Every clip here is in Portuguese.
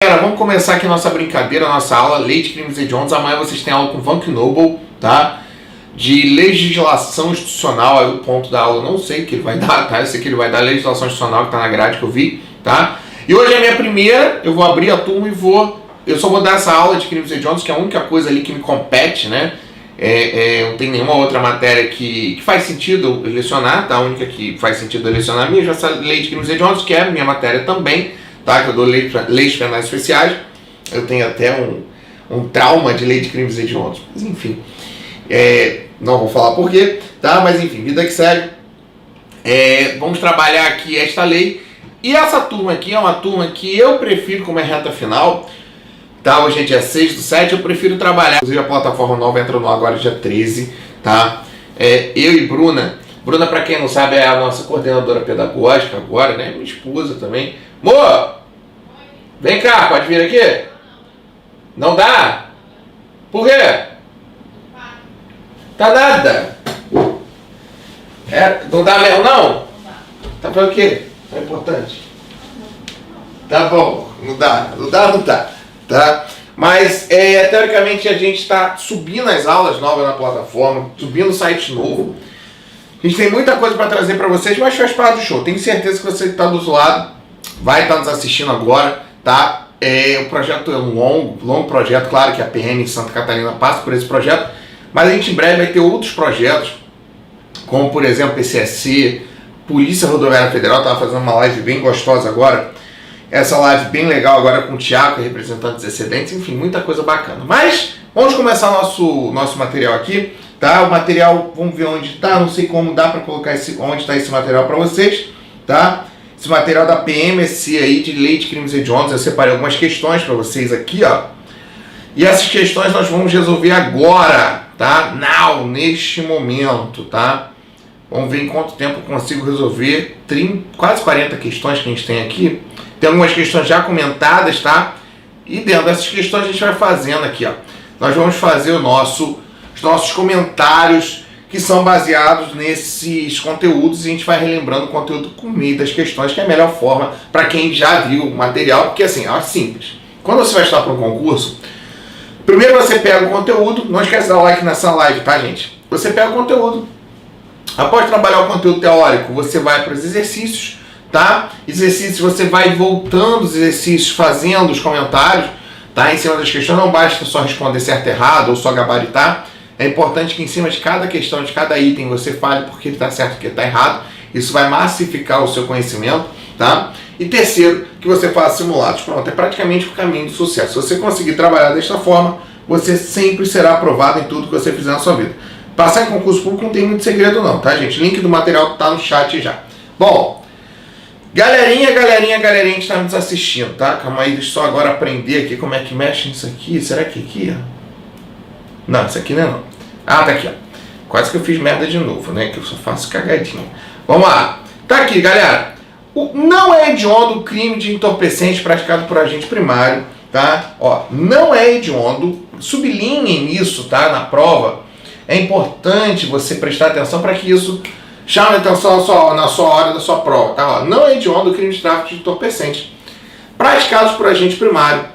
galera, vamos começar aqui nossa brincadeira, nossa aula Lei de Crimes Hediondos. Amanhã vocês têm aula com o Van Knoble, tá? De legislação institucional. Aí o ponto da aula eu não sei o que ele vai dar, tá? Eu sei que ele vai dar legislação institucional que tá na grade que eu vi, tá? E hoje é a minha primeira, eu vou abrir a turma e eu só vou dar essa aula de crimes hediondos, que é a única coisa ali que me compete, né? Não tem nenhuma outra matéria que faz sentido eu lecionar, tá? A única que faz sentido eu lecionar mesmo essa Lei de Crimes Hediondos, que é a minha matéria também, tá? Que eu dou leis penais especiais. Eu tenho até um trauma de Lei de Crimes Hediondos, mas enfim, não vou falar porquê, tá? Mas enfim, vida que segue. Vamos trabalhar aqui esta lei. E essa turma aqui é uma turma que eu prefiro, como é reta final, tá? Hoje é dia 6/7, eu prefiro trabalhar. Inclusive a plataforma nova entra no ar agora dia 13, tá? Eu e Bruna, pra quem não sabe, é a nossa coordenadora pedagógica agora, né? Minha esposa também. Amor, vem cá, pode vir aqui? Não dá? Por quê? Tá nada. Não dá mesmo não? Tá falando o quê? É importante. Tá bom, não dá, tá? Mas, teoricamente, a gente está subindo as aulas novas na plataforma, subindo o site novo. A gente tem muita coisa para trazer para vocês, mas faz parte do show. Tenho certeza que você que está do outro lado vai estar nos assistindo agora, tá? O projeto é um longo projeto, claro que a PM em Santa Catarina passa por esse projeto, mas a gente em breve vai ter outros projetos, como, por exemplo, PCSC, Polícia Rodoviária Federal. Estava fazendo uma live bem gostosa agora, essa live bem legal agora com o Thiago, representante dos excedentes, enfim, muita coisa bacana. Mas vamos começar nosso material aqui, tá? O material, vamos ver onde está, não sei como dá para colocar onde está esse material para vocês, tá? Esse material da PMSC aí, de Lei de Crimes Hediondos, eu separei algumas questões para vocês aqui, ó. E essas questões nós vamos resolver agora, tá? Neste momento, tá? Vamos ver em quanto tempo eu consigo resolver quase 40 questões que a gente tem aqui. Tem algumas questões já comentadas, tá? E dentro dessas questões a gente vai fazendo aqui, ó. Nós vamos fazer os nossos comentários que são baseados nesses conteúdos, e a gente vai relembrando o conteúdo com meio das questões, que é a melhor forma para quem já viu o material, porque assim, é simples. Quando você vai estudar para um concurso, primeiro você pega o conteúdo, não esquece de dar like nessa live, tá, gente? Você pega o conteúdo. Após trabalhar o conteúdo teórico, você vai para os exercícios, tá? Exercícios, você vai voltando os exercícios, fazendo os comentários, tá? Em cima das questões, não basta só responder certo e errado ou só gabaritar. É importante que em cima de cada questão, de cada item, você fale porque ele está certo e porque está errado. Isso vai massificar o seu conhecimento, tá? E terceiro, que você faça simulados. Pronto, é praticamente o caminho do sucesso. Se você conseguir trabalhar desta forma, você sempre será aprovado em tudo que você fizer na sua vida. Passar em concurso público não tem muito segredo não, tá, gente? Link do material tá no chat já. Bom, galerinha que está nos assistindo, tá? Calma aí, deixa eu só agora aprender aqui como é que mexe nisso aqui. Será que aqui, ó? Não, isso aqui não é não. Ah, tá aqui, ó. Quase que eu fiz merda de novo, né? Que eu só faço cagadinha. Vamos lá. Tá aqui, galera. Não é hediondo o crime de entorpecente praticado por agente primário, tá? Ó, não é hediondo. Sublinhem isso, tá? Na prova. É importante você prestar atenção para que isso chame atenção na sua hora da sua prova, tá? Ó, não é hediondo o crime de tráfico de entorpecentes praticados por agente primário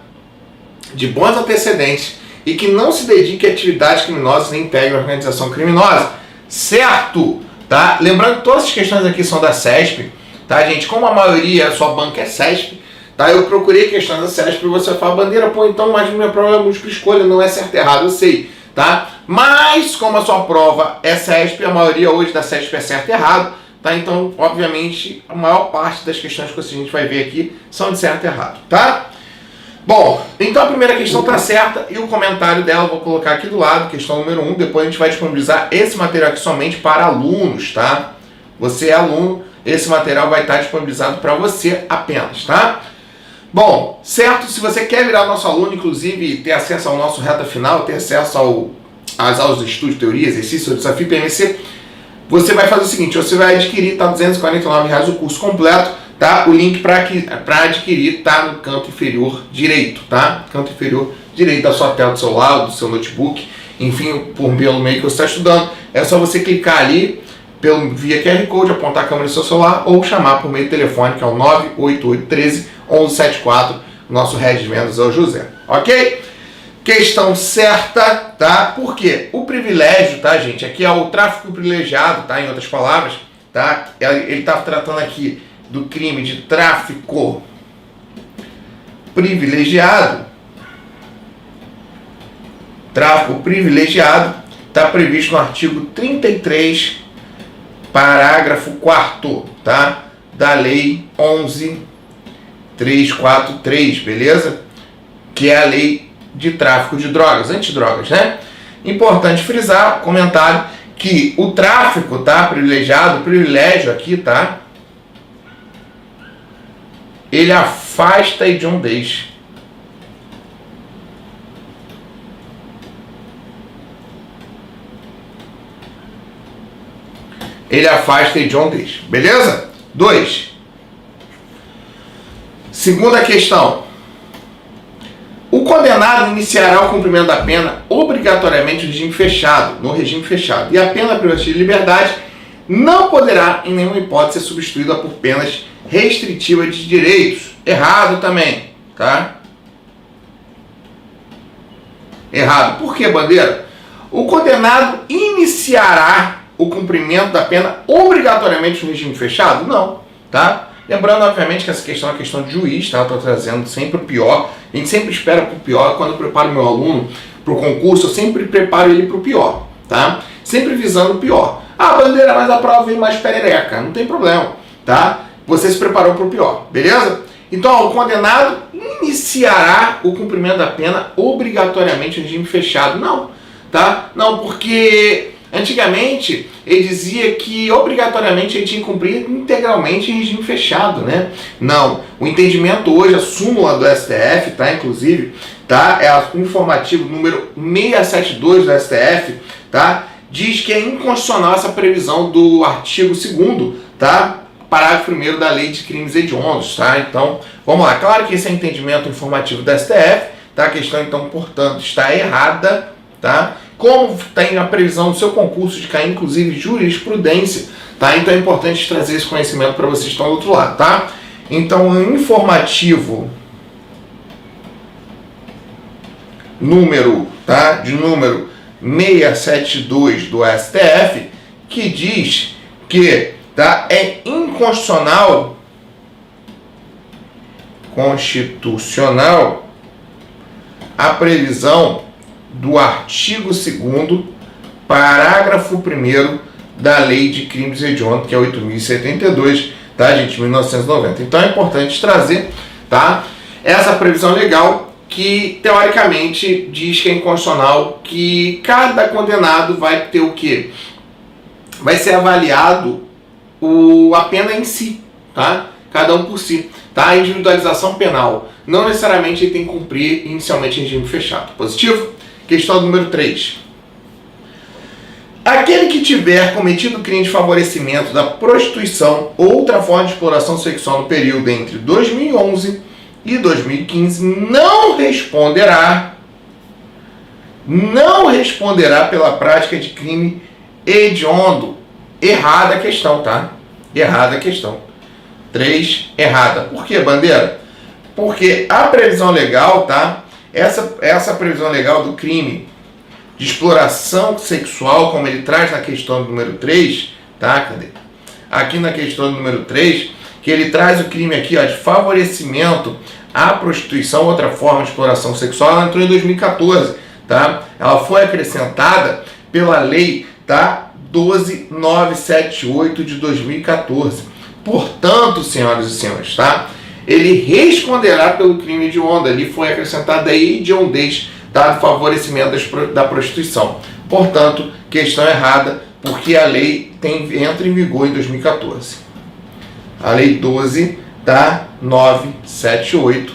de bons antecedentes e que não se dedique a atividades criminosas nem integre a organização criminosa, certo? Tá? Lembrando que todas as questões aqui são da CESP, tá, gente? Como a maioria, a sua banca é CESP, tá? Eu procurei questões da CESP e você fala, bandeira, pô, então mais minha prova é múltipla escolha, não é certo e errado, eu sei, tá? Mas como a sua prova é CESP, a maioria hoje da CESP é certo e errado, tá? Então, obviamente, a maior parte das questões que a gente vai ver aqui são de certo e errado, tá? Bom, então a primeira questão está certa e o comentário dela eu vou colocar aqui do lado, questão número 1. Depois a gente vai disponibilizar esse material aqui somente para alunos, tá? Você é aluno, esse material vai estar disponibilizado para você apenas, tá? Bom, certo? Se você quer virar nosso aluno, inclusive ter acesso ao nosso reta final, ter acesso às aulas de estudo, teoria, exercício, desafio PMC, você vai fazer o seguinte, você vai adquirir, tá R$249 o curso completo, tá? O link para adquirir tá no canto inferior direito, tá? Canto inferior direito da sua tela do celular, do seu notebook, enfim, pelo meio que você está estudando. É só você clicar ali via QR Code, apontar a câmera do seu celular ou chamar por meio do telefone, que é o 98813 1174, Nosso head de vendas é o José, ok? Questão certa, tá? Por quê? O privilégio, tá, gente? Aqui é o tráfico privilegiado, tá? Em outras palavras, tá? Ele está tratando aqui do crime de tráfico privilegiado. Tráfico privilegiado está previsto no artigo 33, parágrafo 4º, tá? Da Lei 11.343, beleza? Que é a lei de tráfico de drogas, antidrogas, né? Importante frisar, comentário, que o tráfico, tá? Privilegiado, o privilégio aqui, tá? Ele afasta a hediondez. Ele afasta a hediondez, beleza? 2. Segunda questão. O condenado iniciará o cumprimento da pena obrigatoriamente no regime fechado, e a pena privativa de liberdade não poderá, em nenhuma hipótese, ser substituída por penas restritivas de direitos. Errado também, tá? Errado. Por que, Bandeira? O condenado iniciará o cumprimento da pena obrigatoriamente no regime fechado? Não, tá? Lembrando, obviamente, que essa questão é uma questão de juiz, tá? Eu estou trazendo sempre o pior. A gente sempre espera para o pior. Quando eu preparo meu aluno para o concurso, eu sempre preparo ele para o pior, tá? Sempre visando o pior. Ah, Bandeira, mas a prova vem mais perereca. Não tem problema, tá? Você se preparou para o pior, beleza? Então, ó, o condenado iniciará o cumprimento da pena obrigatoriamente no regime fechado. Não, tá? Não, porque antigamente ele dizia que obrigatoriamente ele tinha que cumprir integralmente em regime fechado, né? Não, o entendimento hoje, a súmula do STF, tá? Inclusive, tá? É o informativo número 672 do STF, tá? Diz que é inconstitucional essa previsão do artigo 2º, tá? Parágrafo 1º da Lei de Crimes Hediondos, tá? Então, vamos lá. Claro que esse é o entendimento informativo do STF, tá? A questão, então, portanto, está errada, tá? Como tem a previsão do seu concurso de cair, inclusive, jurisprudência, tá? Então é importante trazer esse conhecimento para vocês que estão do outro lado, tá? Então, o informativo número 672 do STF, que diz que, tá, é inconstitucional a previsão do artigo 2º, parágrafo 1º da Lei de Crimes Hediondos, que é 8.072, tá, gente, 1990. Então é importante trazer, tá, essa previsão legal que, teoricamente, diz que é inconstitucional, que cada condenado vai ter o quê? Vai ser avaliado a pena em si, tá? Cada um por si, tá? A individualização penal. Não necessariamente ele tem que cumprir inicialmente em regime fechado. Positivo? Questão número 3. Aquele que tiver cometido crime de favorecimento da prostituição ou outra forma de exploração sexual no período entre 2011 e 2015 não responderá pela prática de crime hediondo. Errada a questão, tá? Errada a questão. 3, errada. Por que, Bandeira? Porque a previsão legal, tá? Essa previsão legal do crime de exploração sexual, como ele traz na questão número 3, tá? Cadê? Aqui na questão número 3, que ele traz o crime aqui, ó, de favorecimento à prostituição, outra forma de exploração sexual, ela entrou em 2014, tá? Ela foi acrescentada pela lei, tá? 12.978 de 2014. Portanto, senhoras e senhores, tá? Ele responderá pelo crime hediondo. Ali foi acrescentada a hediondez, tá? Do favorecimento da prostituição. Portanto, questão errada, porque a lei entra em vigor em 2014. A lei 12.978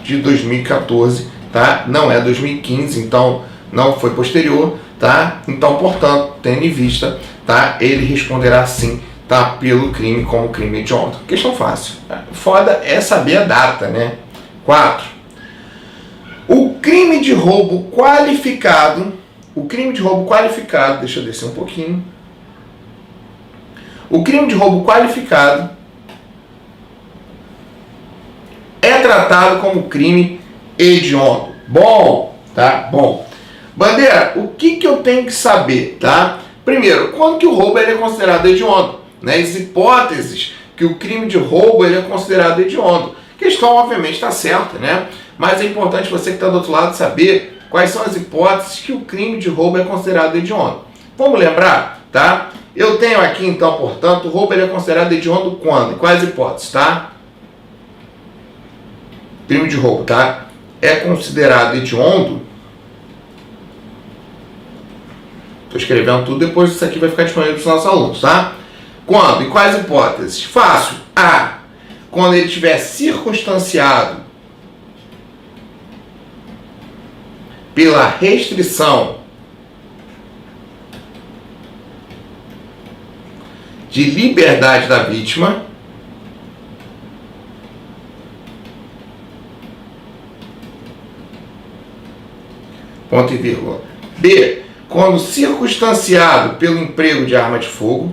de 2014, tá? Não é 2015, então não foi posterior, tá? Então, portanto, tendo em vista, tá? Ele responderá sim, tá? Pelo crime como crime hediondo. Questão fácil. Foda é saber a data, né? 4. O crime de roubo qualificado, deixa eu descer um pouquinho. O crime de roubo qualificado é tratado como crime hediondo. Bom, tá? Bom. Bandeira, o que eu tenho que saber, tá? Primeiro, quando que o roubo ele é considerado hediondo? Né? As hipóteses que o crime de roubo ele é considerado hediondo. A questão, obviamente, está certa, né? Mas é importante você que está do outro lado saber quais são as hipóteses que o crime de roubo é considerado hediondo. Vamos lembrar, tá? Eu tenho aqui, então, portanto, o roubo ele é considerado hediondo quando? Quais hipóteses, tá? Crime de roubo, tá? É considerado hediondo. Estou escrevendo tudo, depois isso aqui vai ficar disponível para os nossos alunos, tá? Quando? E quais hipóteses? Fácil. A. Quando ele estiver circunstanciado pela restrição de liberdade da vítima, ponto e vírgula. B. Quando circunstanciado pelo emprego de arma de fogo.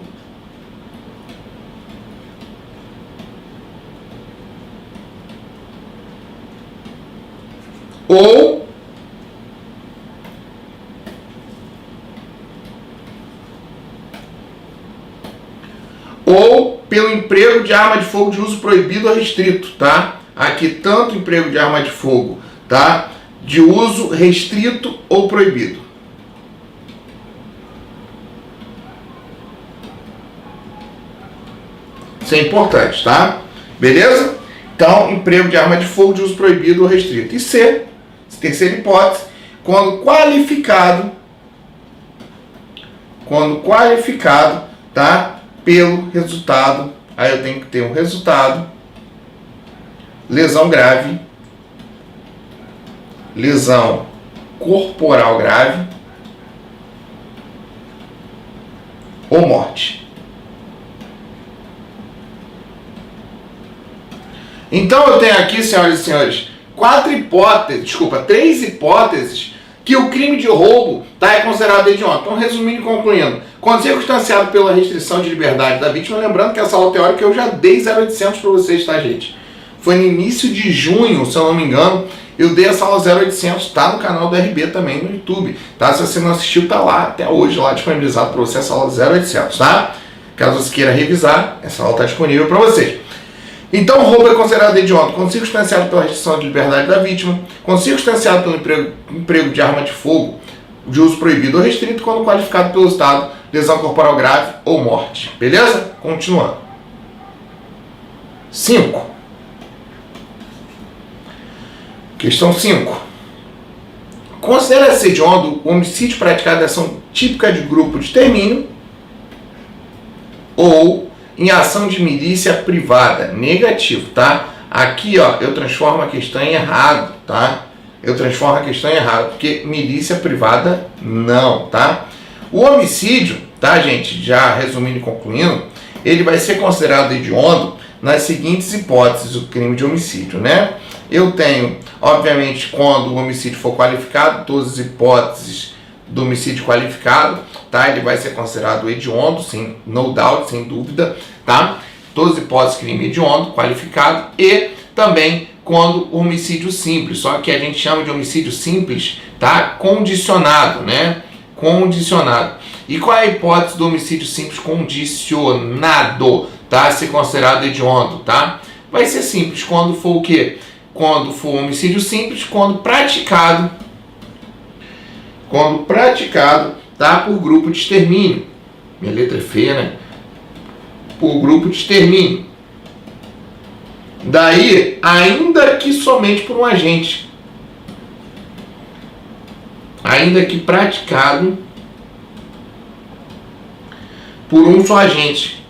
Ou pelo emprego de arma de fogo de uso proibido ou restrito, tá? Aqui tanto emprego de arma de fogo, tá? De uso restrito ou proibido. Isso é importante, tá? Beleza? Então, emprego de arma de fogo de uso proibido ou restrito. E C, terceira hipótese, quando qualificado, tá? Pelo resultado, aí eu tenho que ter um resultado, lesão grave, lesão corporal grave ou morte. Então eu tenho aqui, senhoras e senhores, três hipóteses que o crime de roubo é considerado hediondo. Então, resumindo e concluindo, quando circunstanciado pela restrição de liberdade da vítima, lembrando que essa aula teórica eu já dei 0800 para vocês, tá, gente? Foi no início de junho, se eu não me engano, eu dei essa aula 0800, tá no canal do RB também no YouTube, tá? Se você não assistiu, tá lá até hoje, lá disponibilizado para você essa aula 0800, tá? Caso você queira revisar, essa aula está disponível para vocês. Então, o roubo é considerado hediondo quando circunstanciado pela restrição de liberdade da vítima, quando circunstanciado pelo emprego de arma de fogo de uso proibido ou restrito, quando qualificado pelo Estado, lesão corporal grave ou morte. Beleza? Continuando. 5. Questão 5. Considera-se hediondo o homicídio praticado em ação típica de grupo de extermínio ou em ação de milícia privada. Negativo, tá? Aqui, ó, eu transformo a questão em errado, tá? Porque milícia privada não, tá? O homicídio, tá, gente? Já resumindo e concluindo, ele vai ser considerado hediondo nas seguintes hipóteses, o crime de homicídio, né? Eu tenho, obviamente, quando o homicídio for qualificado, todas as hipóteses do homicídio qualificado, tá? Ele vai ser considerado hediondo, sim, no doubt, sem dúvida, tá? Todas as hipóteses de crime hediondo, qualificado, e também quando o homicídio simples, só que a gente chama de homicídio simples, tá? Condicionado, né? Condicionado. E qual é a hipótese do homicídio simples condicionado, tá? Ser considerado hediondo, tá? Vai ser simples quando for o quê? Quando for homicídio simples, quando praticado, tá? Por grupo de extermínio. Minha letra é feia, né? Por grupo de extermínio. Daí, ainda que somente por um agente. Ainda que praticado por um só agente.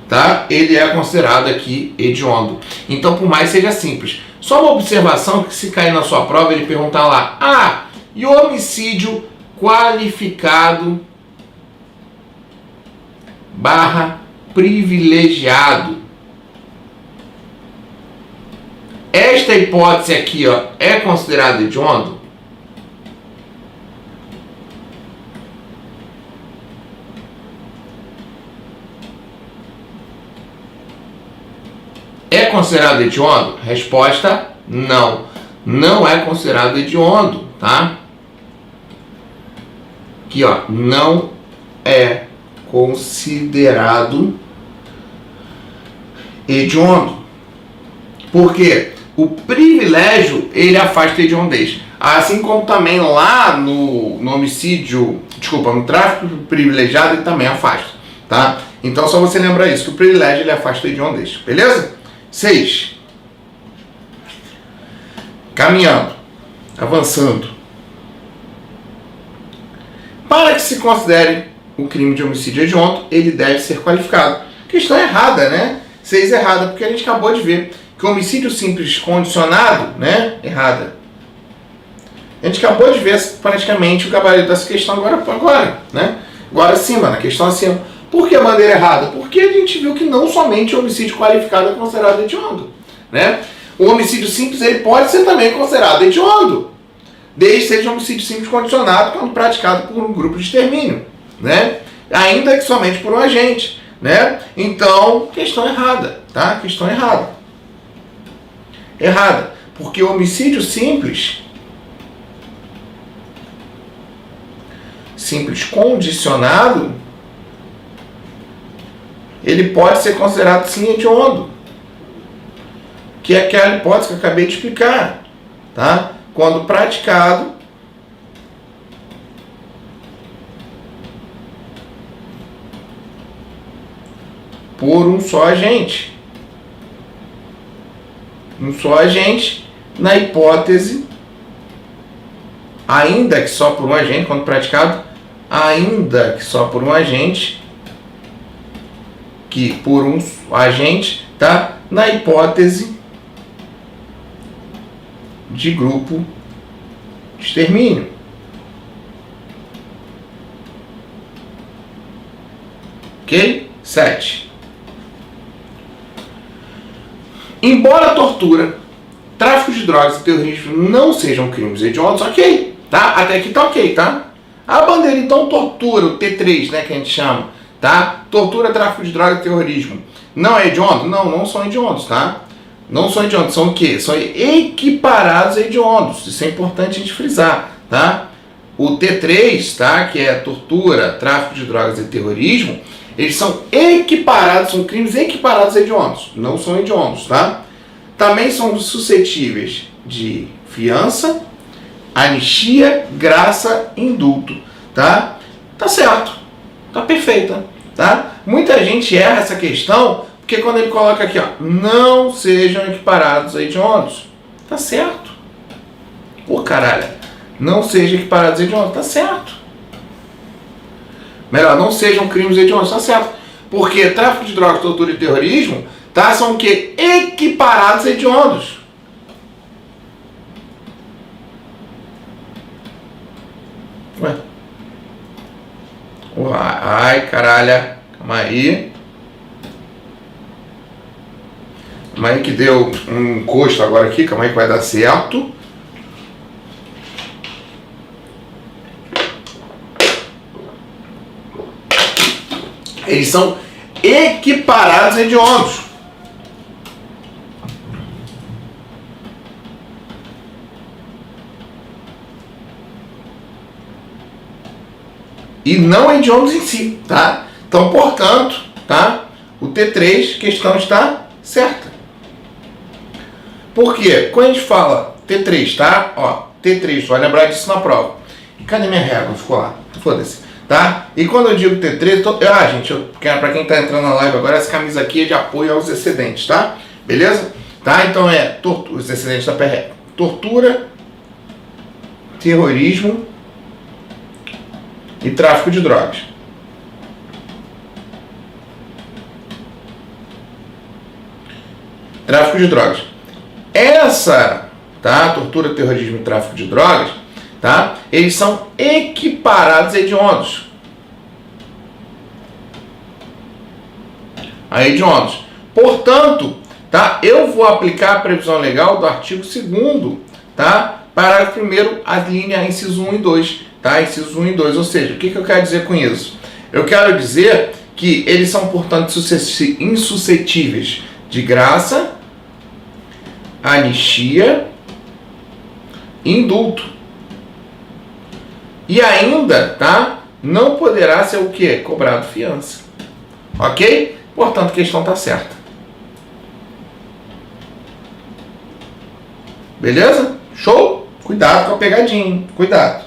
Tá? Ele é considerado aqui hediondo. Então, por mais seja simples. Só uma observação que se cair na sua prova, ele perguntar lá, e o homicídio qualificado / privilegiado. Esta hipótese aqui, ó, é considerada hediondo? considerado hediondo? Resposta: não. Não é considerado hediondo, tá? Aqui, ó, não é considerado hediondo. Por quê? O privilégio, ele afasta a hediondez. Assim como também lá no homicídio, desculpa, no tráfico privilegiado, ele também afasta, tá? Então só você lembrar isso, que o privilégio ele afasta a hediondez, beleza? 6. Caminhando, avançando. Para que se considere um crime de homicídio hediondo, ele deve ser qualificado. Questão errada, né? 6 errada, porque a gente acabou de ver que o homicídio simples condicionado, né? Errada. A gente acabou de ver praticamente o gabarito dessa questão agora, né? Agora acima, na questão acima. Por que a bandeira errada? Porque a gente viu que não somente o homicídio qualificado é considerado hediondo, né? O homicídio simples ele pode ser também considerado hediondo, desde que seja um homicídio simples condicionado quando praticado por um grupo de extermínio, né? Ainda que somente por um agente, né? Então, questão errada, tá? Questão errada. Errada, porque o homicídio simples condicionado, ele pode ser considerado sim hediondo, que é aquela hipótese que eu acabei de explicar, tá? Quando praticado por um só agente. Um só agente, na hipótese, ainda que só por um agente, quando praticado, ainda que só por um agente, que por um agente, tá? Na hipótese de grupo de extermínio. Ok? 7. Embora a tortura, tráfico de drogas e terrorismo não sejam crimes hediondos, ok, tá? Até aqui tá ok, tá? A bandeira, então, tortura, o T3, né, que a gente chama, tá? Tortura, tráfico de drogas e terrorismo. Não é hediondo? Não, não são hediondos, tá? Não são hediondos, são o quê? São equiparados a hediondos. Isso é importante a gente frisar, tá? O T3, tá? Que é tortura, tráfico de drogas e terrorismo, eles são equiparados, são crimes equiparados a hediondos. Não são hediondos, tá? Também são suscetíveis de fiança, anistia, graça, indulto, tá? Tá certo, tá perfeita, tá? Muita gente erra essa questão, porque quando ele coloca aqui, ó, não sejam equiparados a hediondos, tá certo. Pô, caralho, não sejam equiparados a hediondos, tá certo. Melhor, não sejam crimes hediondos, tá certo. Porque tráfico de drogas, tortura e terrorismo, tá, são o quê? Equiparados a hediondos. Ué? Ai, caralho. Calma aí. Calma aí que deu um encosto agora aqui. Calma aí que vai dar certo. Eles são equiparados a hediondos. E não hediondos em si, tá? Então, portanto, tá? O T3, questão está certa. Por quê? Quando a gente fala T3, tá? Ó, T3, vai lembrar disso na prova. E cadê minha régua? Ficou lá. Foda-se. Tá? E quando eu digo T3, gente, pra quem tá entrando na live agora, essa camisa aqui é de apoio aos excedentes, tá? Beleza? Tá? Então é os excedentes da PRF. Tortura, terrorismo e tráfico de drogas. Tráfico de drogas. Essa, tá? Tortura, terrorismo e tráfico de drogas, tá? Eles são equiparados a hediondos. A hediondos. Portanto, tá? Eu vou aplicar a previsão legal do artigo 2º, tá? Parágrafo 1º, a linha inciso 1 e 2, tá? Inciso 1 e 2. Ou seja, o que eu quero dizer com isso? Eu quero dizer que eles são, portanto, insuscetíveis de graça, anistia, indulto. E ainda, tá? Não poderá ser o quê? Cobrado fiança. Ok? Portanto, a questão está certa. Beleza? Show? Cuidado com a pegadinha, hein? Cuidado.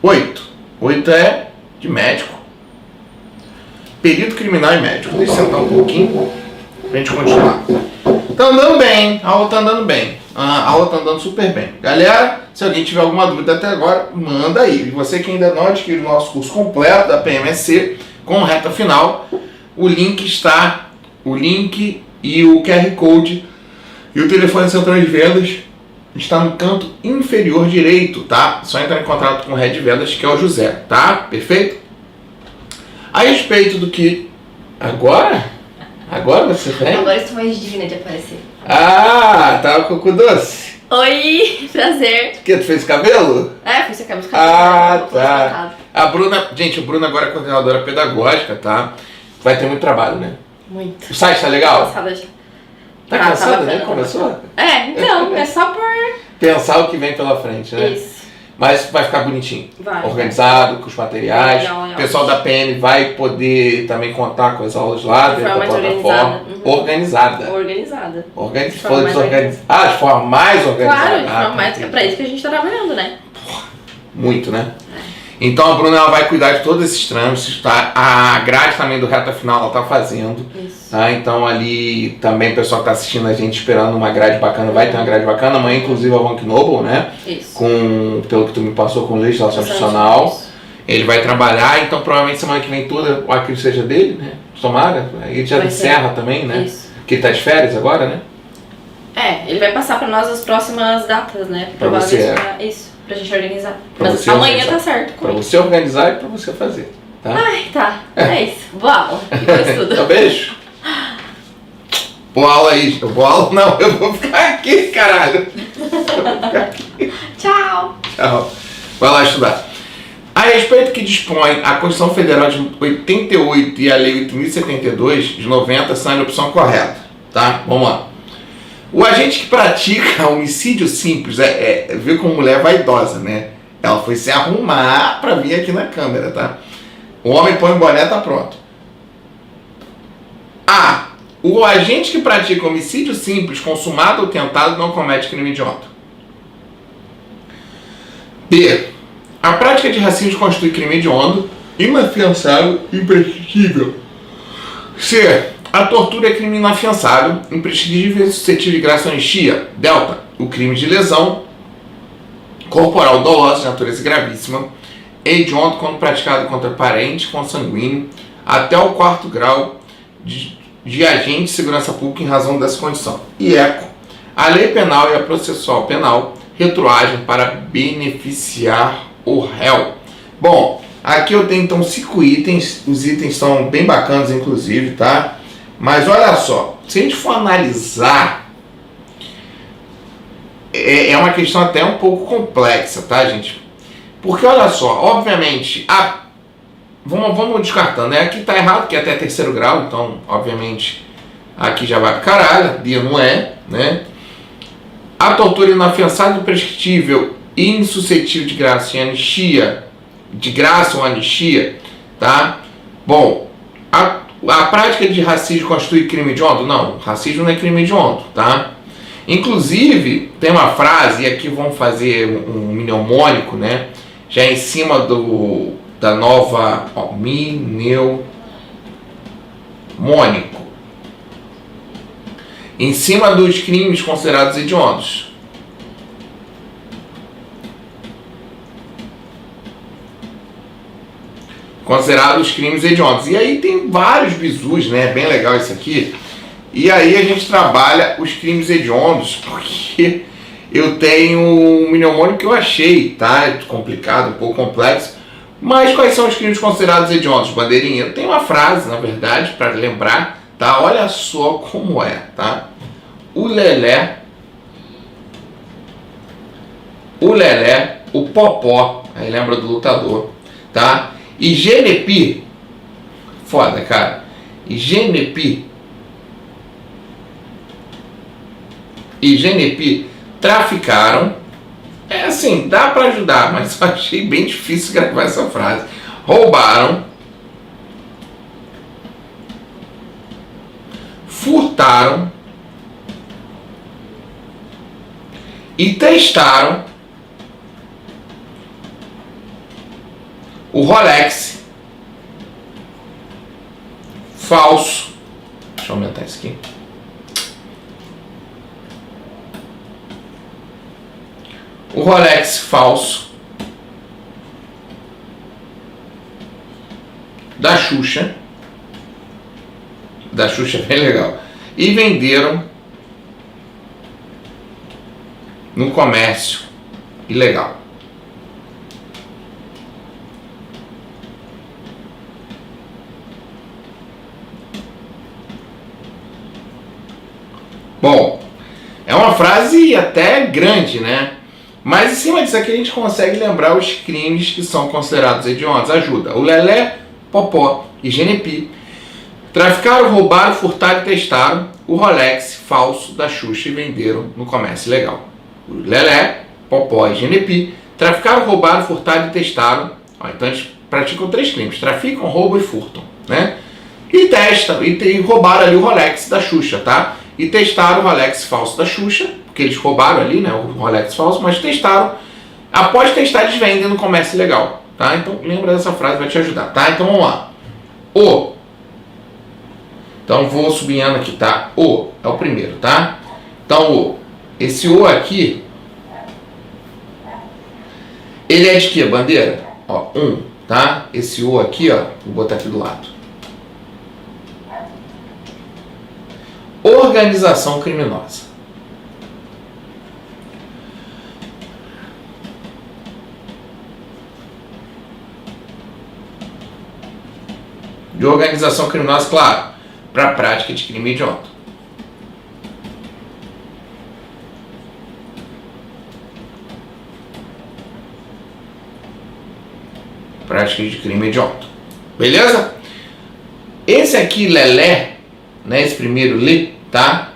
8. 8 é de médico. Perito criminal e médico. Deixa eu sentar um pouquinho pra gente continuar. Tá andando bem, a aula tá andando bem. A aula tá andando super bem. Galera, se alguém tiver alguma dúvida até agora, manda aí. E você que ainda não adquiriu o nosso curso completo da PMSC com reta final, o link e o QR Code e o telefone central de vendas está no canto inferior direito, tá? Só entrar em contato com o Head de Vendas, que é o José, tá? Perfeito? A respeito do que... Agora você vem? Agora estou mais digna de aparecer. Ah, tava com o cu doce. Oi, prazer. O que? Tu fez cabelo? Fiz seu cabelo. Ah, tá. A Bruna, gente, a Bruna agora é coordenadora pedagógica, tá? Vai ter muito trabalho, né? Muito. O site tá legal? Cansada já. Tá cansada, né? Começou? Então, é só por... Pensar o que vem pela frente, né? Isso. Mas vai ficar bonitinho. Vai. Organizado, com os materiais. Legal. O pessoal da PN vai poder também contar com as aulas lá dentro da plataforma. Organizada. De forma mais organizada. De forma mais organizada. Claro, de forma mais... É pra isso que a gente tá trabalhando, né? Muito, né? Então a Bruna ela vai cuidar de todos esses trâmites, tá? A grade também do Reta Final ela tá fazendo. Isso. Tá? Então ali também o pessoal que tá assistindo a gente esperando uma grade bacana, vai ter uma grade bacana. Amanhã inclusive é o Bank Noble, né? Isso. Pelo que tu me passou, com legislação institucional. Ele vai trabalhar, então provavelmente semana que vem toda aquilo seja dele, né? Tomara. Aí ele já encerra também, né? Isso. Que ele tá de férias agora, né? Ele vai passar pra nós as próximas datas, né? Pra você, Isso. Pra gente organizar. Pra Mas você amanhã organizar. tá certo. Pra você organizar e pra você fazer, tá? Ai, tá. É isso. Boa aula. Depois tudo. Então, beijo. Boa aula aí. Boa aula não, eu vou ficar aqui, caralho. Eu vou ficar aqui. Tchau. Tchau. Vai lá estudar. A respeito que dispõe a Constituição Federal de 88 e a Lei 8.072 de 90 são a opção correta, tá? Vamos lá. O agente que pratica homicídio simples vê como mulher vaidosa, né? Ela foi se arrumar pra vir aqui na câmera, tá? O homem põe o boné, tá pronto. A. O agente que pratica homicídio simples, consumado ou tentado, não comete crime hediondo. B. A prática de racismo constitui crime hediondo, inafiançável e imprescritível. C. A tortura é crime inafiançável, imprescritível e suscetível de graça ou anistia. Delta. O crime de lesão corporal dolosa de natureza gravíssima é hediondo quando praticado contra parente consanguíneo até o 4º grau de agente de segurança pública em razão dessa condição. E eco. A lei penal e a processual penal retroagem para beneficiar o réu. Bom, aqui eu tenho então 5 itens. Os itens são bem bacanas, inclusive, tá? Mas olha só, se a gente for analisar, é uma questão até um pouco complexa, tá, gente? Porque olha só, obviamente, vamos descartando, né? Aqui tá errado, que é até 3º grau, então, obviamente, aqui já vai pro caralho, a Bia não é, né? A tortura inafiançável, imprescritível e insuscetível de graça e anistia, de graça ou anistia, tá? Bom, a prática de racismo constitui crime hediondo? Não, racismo não é crime hediondo, tá? Inclusive, tem uma frase, e aqui vamos fazer um mnemônico, né? Já em cima da nova mnemônico. Em cima dos crimes considerados hediondos. Considerados crimes hediondos. E aí tem vários bizus, né? Bem legal isso aqui. E aí a gente trabalha os crimes hediondos, porque eu tenho um mnemônico que eu achei, tá? Complicado, um pouco complexo. Mas quais são os crimes considerados hediondos, bandeirinha? Eu tenho uma frase, na verdade, para lembrar, tá? Olha só como é, tá? O lelé, o popó, aí lembra do lutador, tá? E genepi, foda, cara. E genepi e GNP traficaram. É assim, dá para ajudar, mas eu achei bem difícil gravar essa frase. Roubaram, furtaram e testaram o Rolex falso. Deixa eu aumentar isso aqui. O Rolex falso da Xuxa. Da Xuxa é bem legal. E venderam no comércio ilegal. Bom, é uma frase até grande, né? Mas em cima disso aqui a gente consegue lembrar os crimes que são considerados hediondos. Ajuda. O Lelé, Popó e GNP traficaram, roubaram, furtaram e testaram o Rolex falso da Xuxa e venderam no comércio ilegal. O Lelé, Popó e GNP traficaram, roubaram, furtaram e testaram. Então eles praticam 3 crimes: traficam, roubam e furtam, né? E testam, e roubaram ali o Rolex da Xuxa, tá? E testaram o Rolex falso da Xuxa, porque eles roubaram ali, né, o Rolex falso, mas testaram. Após testar, eles vendem no comércio ilegal, tá? Então lembra dessa frase, vai te ajudar, tá? Então vamos lá. O. Então vou sublinhando aqui, tá? O é o primeiro, tá? Então o. Esse O aqui, ele é de que, bandeira? Ó, 1, tá? Esse O aqui, ó, vou botar aqui do lado. Organização criminosa. De organização criminosa, claro, para a prática de crime hediondo. Prática de crime hediondo. Beleza? Esse aqui, Lelé, né, esse primeiro Lê, tá?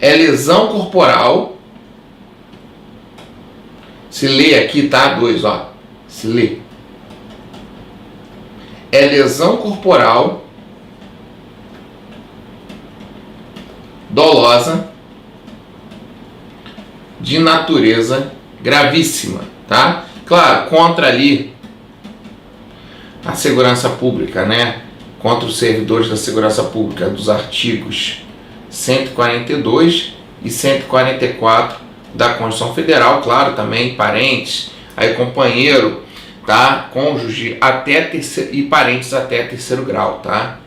É lesão corporal. Se lê aqui, tá? 2, ó. Se lê. É lesão corporal dolosa de natureza gravíssima, tá? Claro, contra ali a segurança pública, né? Contra os servidores da segurança pública, dos artigos 142 e 144 da Constituição Federal, claro, também parentes, aí companheiro, tá? Cônjuge até terceiro, e parentes até 3º grau, tá?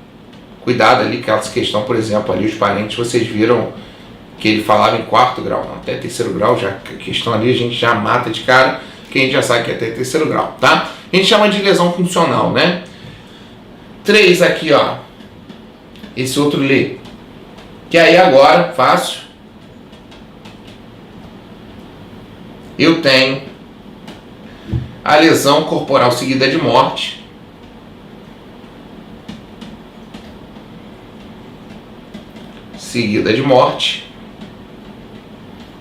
Cuidado ali, aquela questão, por exemplo, ali os parentes, vocês viram que ele falava em 4º grau, não, até 3º grau, já, a questão ali a gente já mata de cara, que a gente já sabe que é até 3º grau, tá? A gente chama de lesão funcional, né? 3 aqui, ó, esse outro lê, que aí agora, fácil, eu tenho a lesão corporal seguida de morte,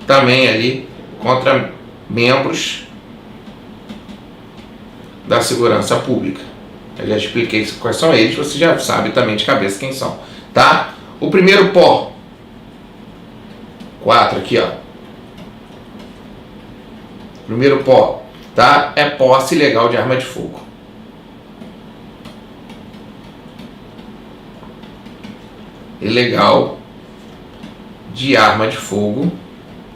também ali contra membros da segurança pública. Eu já expliquei quais são eles, você já sabe também de cabeça quem são, tá? O primeiro pó, 4 aqui, ó. Primeiro pó, tá? É posse ilegal de arma de fogo. Ilegal de arma de fogo,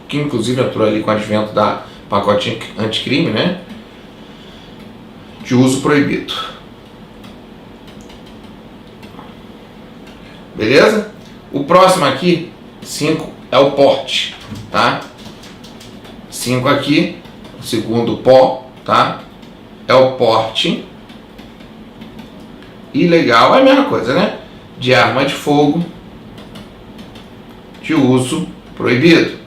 que inclusive entrou ali com o advento da pacote anticrime, né? De uso proibido. Beleza? O próximo aqui, 5, é o porte, tá? 5 aqui, o segundo pó, tá? É o porte ilegal, é a mesma coisa, né? De arma de fogo de uso proibido.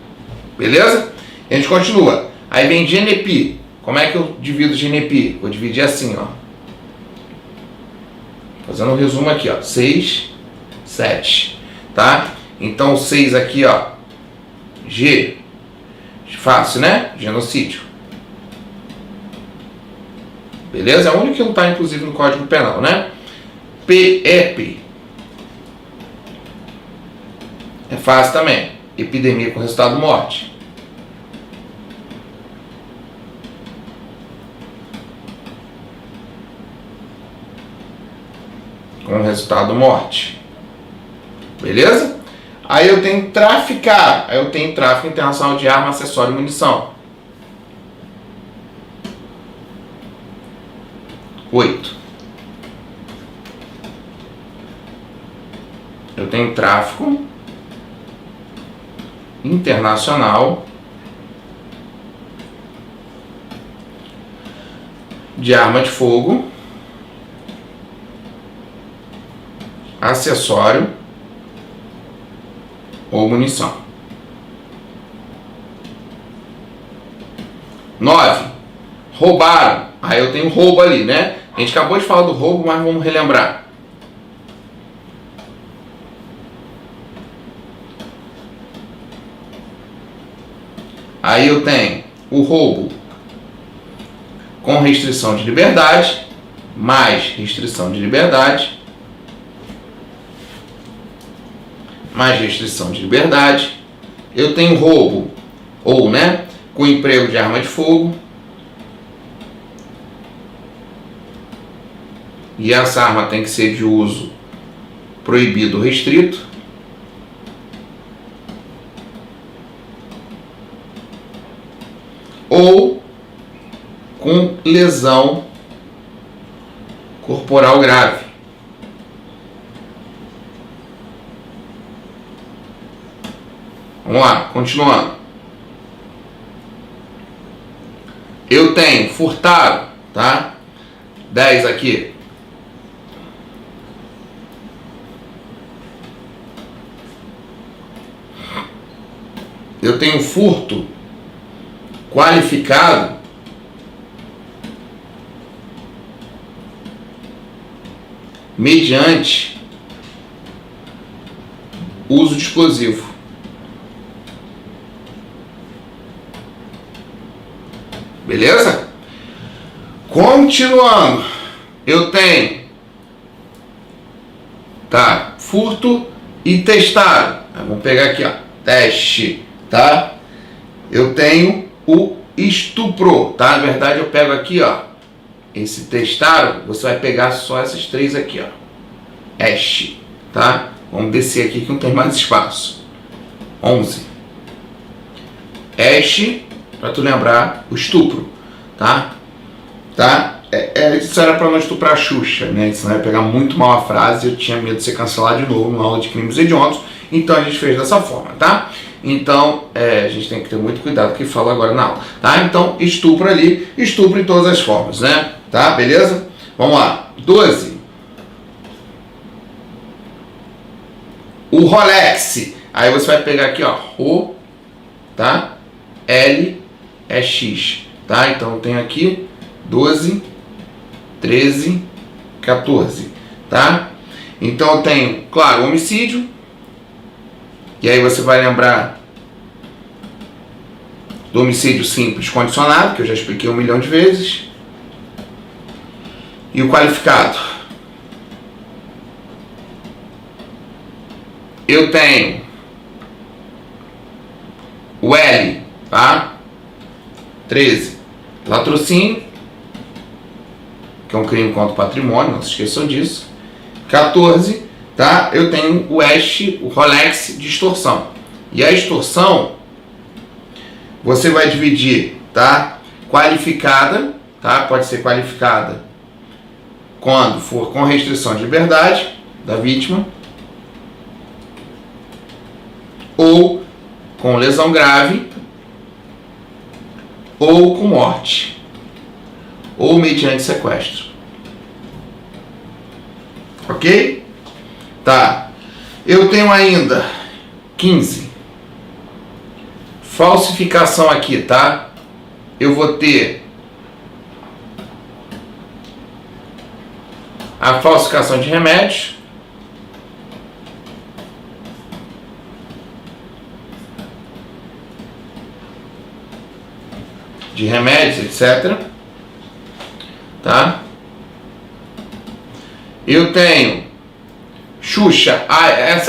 Beleza? E a gente continua. Aí vem GNP. Como é que eu divido GNP? Vou dividir assim, ó. Fazendo um resumo aqui, ó. 6, 7, tá? Então o 6 aqui, ó, G. Fácil, né? Genocídio. Beleza? É o único que não está, inclusive, no Código Penal, né? PEP. É fácil também. Epidemia com resultado morte. Com resultado morte. Beleza? Aí eu tenho traficar. Aí eu tenho tráfico internacional de arma, acessório e munição. 8. Eu tenho tráfico internacional de arma de fogo, acessório ou munição. 9. Roubaram. Aí eu tenho roubo ali, né? A gente acabou de falar do roubo, mas vamos relembrar. Aí eu tenho o roubo com restrição de liberdade, mais restrição de liberdade, mais restrição de liberdade. Eu tenho roubo, ou, né, com emprego de arma de fogo. E essa arma tem que ser de uso proibido ou restrito. Ou com lesão corporal grave. Vamos lá, continuando. Eu tenho furtado, tá? 10 aqui. Eu tenho furto qualificado mediante uso de explosivo. Beleza? Continuando, eu tenho, tá, furto e testado. Vamos pegar aqui, ó, teste, tá? Eu tenho o estupro, tá? Na verdade eu pego aqui, ó, esse testado, você vai pegar só essas 3 aqui, ó. Este, tá? Vamos descer aqui que não tem mais espaço. 11. Este, pra tu lembrar, o estupro, tá? Tá? Isso era pra não estuprar a Xuxa, né? Senão ia pegar muito mal a frase e eu tinha medo de ser cancelado de novo numa aula de crimes hediondos. Então a gente fez dessa forma, tá? Então, a gente tem que ter muito cuidado com o que fala agora na aula, tá? Então, estupro ali, estupro em todas as formas, né? Tá? Beleza? Vamos lá. 12. O Rolex. Aí você vai pegar aqui, ó, Ro, tá? L é X, tá? Então, eu tenho aqui 12, 13, 14, tá? Então, eu tenho, claro, homicídio. E aí você vai lembrar do homicídio simples condicionado, que eu já expliquei 1 milhão de vezes. E o qualificado. Eu tenho o L, tá? 13. Latrocínio, que é um crime contra o patrimônio, não se esqueçam disso. 14. Tá? Eu tenho o o Rolex de extorsão. E a extorsão, você vai dividir, tá? Qualificada, tá? Pode ser qualificada quando for com restrição de liberdade da vítima, ou com lesão grave, ou com morte, ou mediante sequestro. Ok? Tá, eu tenho ainda 15. Falsificação aqui, tá? Eu vou ter a falsificação de remédios, de remédios, etc. Tá? Eu tenho Xuxa.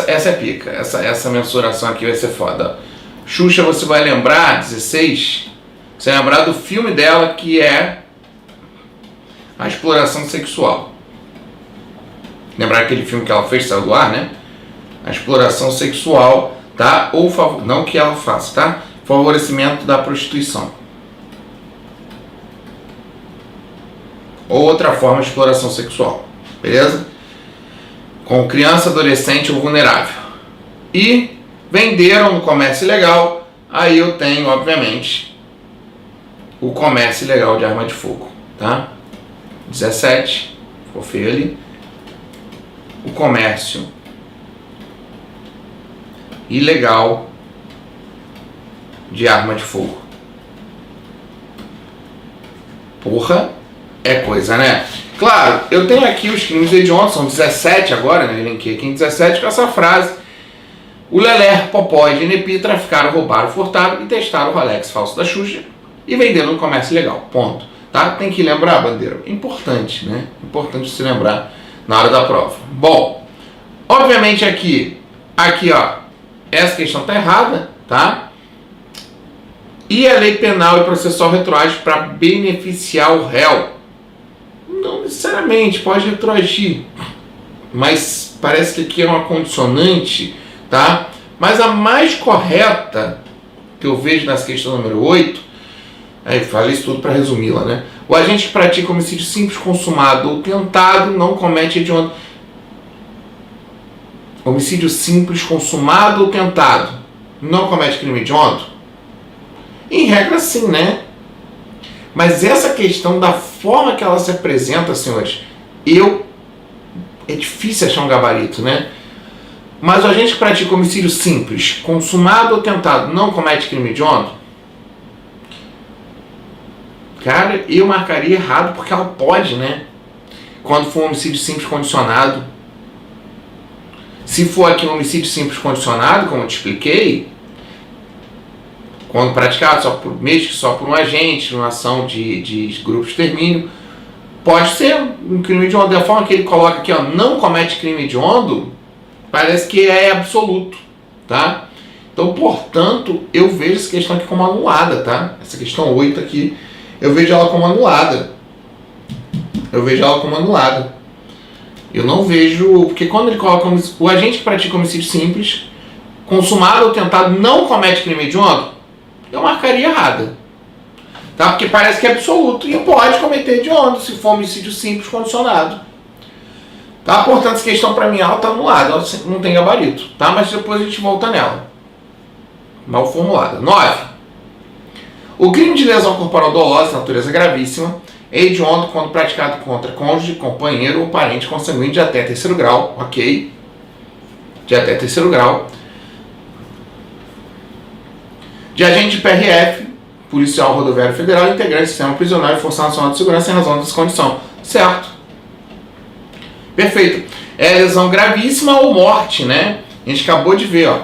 Essa é pica. Essa mensuração aqui vai ser foda. Xuxa, você vai lembrar, 16, você vai lembrar do filme dela, que é a exploração sexual. Lembrar aquele filme que ela fez, saiu do ar, né? A exploração sexual, tá? Ou não que ela faça, tá? Favorecimento da prostituição. Ou outra forma de exploração sexual. Beleza? Com criança, adolescente ou vulnerável. E venderam no comércio ilegal. Aí eu tenho, obviamente, o comércio ilegal de arma de fogo, tá? 17, ficou feio ali. O comércio ilegal de arma de fogo. Porra, é coisa, né? Claro, eu tenho aqui os crimes hediondos, são 17 agora, né? Eu linkei aqui em 17 com essa frase. O Lelé, Popó e Genepi traficaram, roubaram, furtaram e testaram o Rolex falso da Xuxa e venderam no comércio ilegal. Ponto. Tá? Tem que lembrar, bandeira. Importante, né? Importante se lembrar na hora da prova. Bom, obviamente aqui, ó, essa questão tá errada, tá? E a lei penal e processual retroage para beneficiar o réu? Não necessariamente, pode retroagir, mas parece que aqui é uma condicionante, tá? Mas a mais correta que eu vejo nessa questão número 8, aí falei isso tudo para resumi-la, né? O agente que pratica homicídio simples, consumado ou tentado não comete hediondo. Homicídio simples, consumado ou tentado não comete crime hediondo? Em regra, sim, né? Mas essa questão da forma que ela se apresenta, senhores, é difícil achar um gabarito, né? Mas o agente que pratica homicídio simples, consumado ou tentado, não comete crime hediondo? Cara, eu marcaria errado porque ela pode, né? Quando for um homicídio simples condicionado. Se for aqui um homicídio simples condicionado, como eu te expliquei, quando praticado só por um agente, numa ação de grupo de extermínio, pode ser um crime hediondo. Da forma que ele coloca aqui, ó, não comete crime hediondo, parece que é absoluto, tá? Então, portanto, eu vejo essa questão aqui como anulada, tá? Essa questão 8 aqui, eu vejo ela como anulada. Eu não vejo... Porque quando ele coloca o agente que pratica homicídio simples, consumado ou tentado, não comete crime hediondo, eu marcaria errada. Tá? Porque parece que é absoluto e pode cometer hediondo se for homicídio simples condicionado. Tá? Portanto, essa questão para mim ela está anulada, ela não tem gabarito. Tá? Mas depois a gente volta nela. Mal formulada. 9. O crime de lesão corporal dolosa, de natureza gravíssima, é hediondo quando praticado contra cônjuge, companheiro ou parente consanguíneo de até terceiro grau, ok? De até terceiro grau. De agente de PRF, policial rodoviário federal, integrante do sistema prisional e Força Nacional de Segurança em razão dessa condição. Certo. Perfeito. É lesão gravíssima ou morte, né? A gente acabou de ver, ó.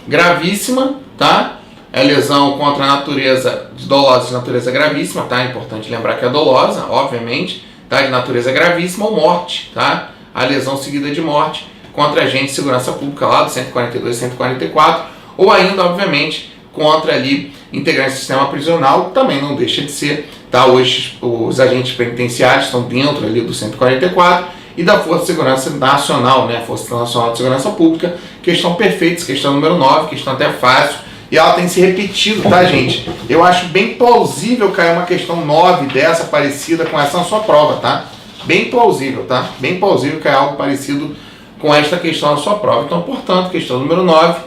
Gravíssima, tá? É lesão contra a natureza de dolosa de natureza gravíssima, tá? É importante lembrar que é dolosa, obviamente, tá? De natureza gravíssima ou morte, tá? A lesão seguida de morte contra agente de segurança pública lá do 142 e 144, ou ainda, obviamente, contra ali integrantes do sistema prisional, também não deixa de ser, tá? Hoje os agentes penitenciários estão dentro ali do 144 e da Força de Segurança Nacional, né? Força Nacional de Segurança Pública. Questão perfeita, questão número 9, questão até fácil. E ela tem se repetido, tá, gente? Eu acho bem plausível cair uma questão 9 dessa, parecida com essa na sua prova, tá? Bem plausível, tá? Bem plausível cair algo parecido com esta questão na sua prova. Então, portanto, questão número 9,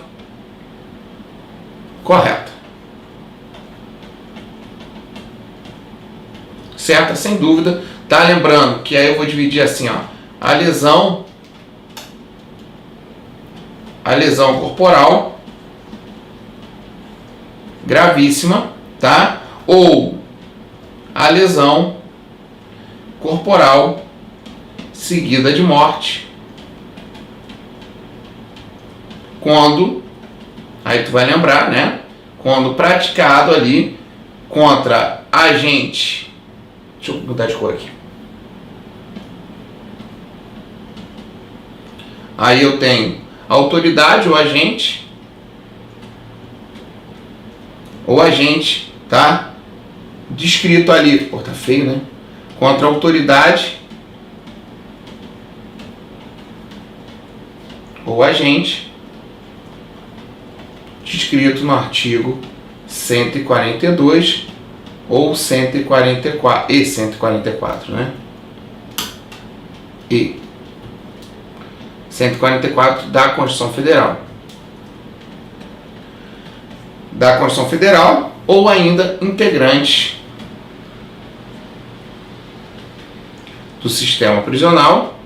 correta. Certa, sem dúvida. Tá? Lembrando que aí eu vou dividir assim, ó. A lesão corporal gravíssima, tá? Ou a lesão corporal seguida de morte, quando, aí tu vai lembrar, né? Quando praticado ali contra agente. Deixa eu mudar de cor aqui. Aí eu tenho autoridade ou agente. Ou agente, tá? Descrito ali. Pô, tá feio, né? Contra a autoridade ou agente descrito no artigo 142 ou 144 e 144, né? E 144 da Constituição Federal. Da Constituição Federal ou ainda integrante do sistema prisional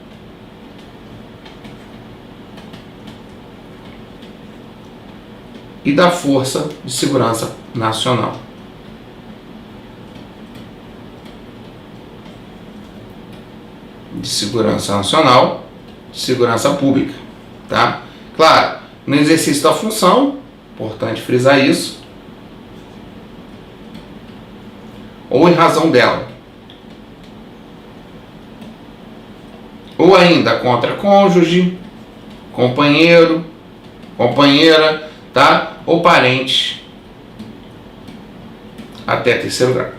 e da Força de Segurança Nacional. De Segurança Nacional, de Segurança Pública, tá? Claro, no exercício da função, importante frisar isso, ou em razão dela, ou ainda contra cônjuge, companheiro, companheira, tá? Ou parente até terceiro grau.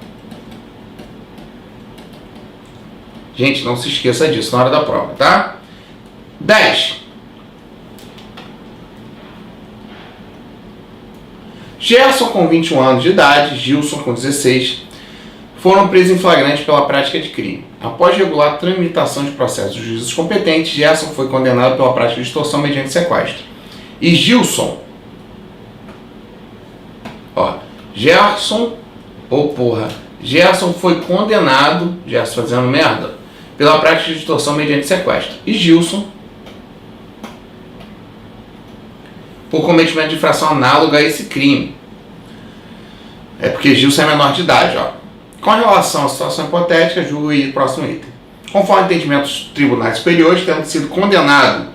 Gente, não se esqueça disso na hora da prova, tá? 10. Gerson com 21 anos de idade, Gilson com 16, foram presos em flagrante pela prática de crime. Após regular tramitação de processos dos juízes competentes, Gerson foi condenado pela prática de extorsão mediante sequestro. E Gilson, Gerson foi condenado, Gerson fazendo merda, pela prática de extorsão mediante sequestro. E Gilson, por cometimento de infração análoga a esse crime. É porque Gilson é menor de idade, Com relação à situação hipotética, julgo o próximo item. Conforme entendimentos tribunais superiores, tendo sido condenado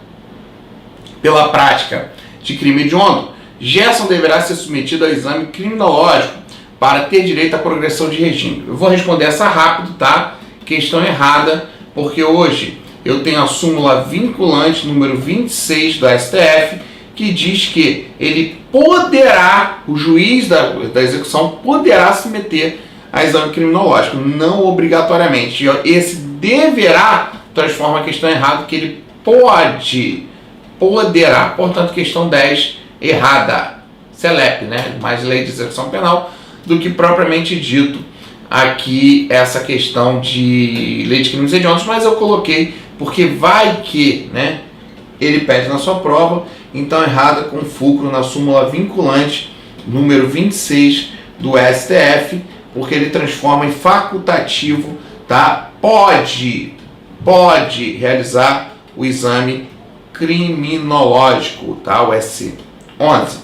pela prática de crime hediondo, Gerson deverá ser submetido ao exame criminológico para ter direito à progressão de regime. Eu vou responder essa rápido, tá? Questão errada, porque hoje eu tenho a súmula vinculante número 26 do STF, que diz que ele poderá, o juiz da execução poderá se meter a exame criminológico, não obrigatoriamente. Esse deverá transforma a questão errada, que ele poderá. Portanto, questão 10 errada. CELEP, né? Mais lei de execução penal do que propriamente dito aqui essa questão de lei de crimes hediondos, mas eu coloquei porque vai que, né, ele pede na sua prova, então errada com fulcro na súmula vinculante número 26 do STF, porque ele transforma em facultativo, tá? Pode realizar o exame criminológico, tá? O SC 11.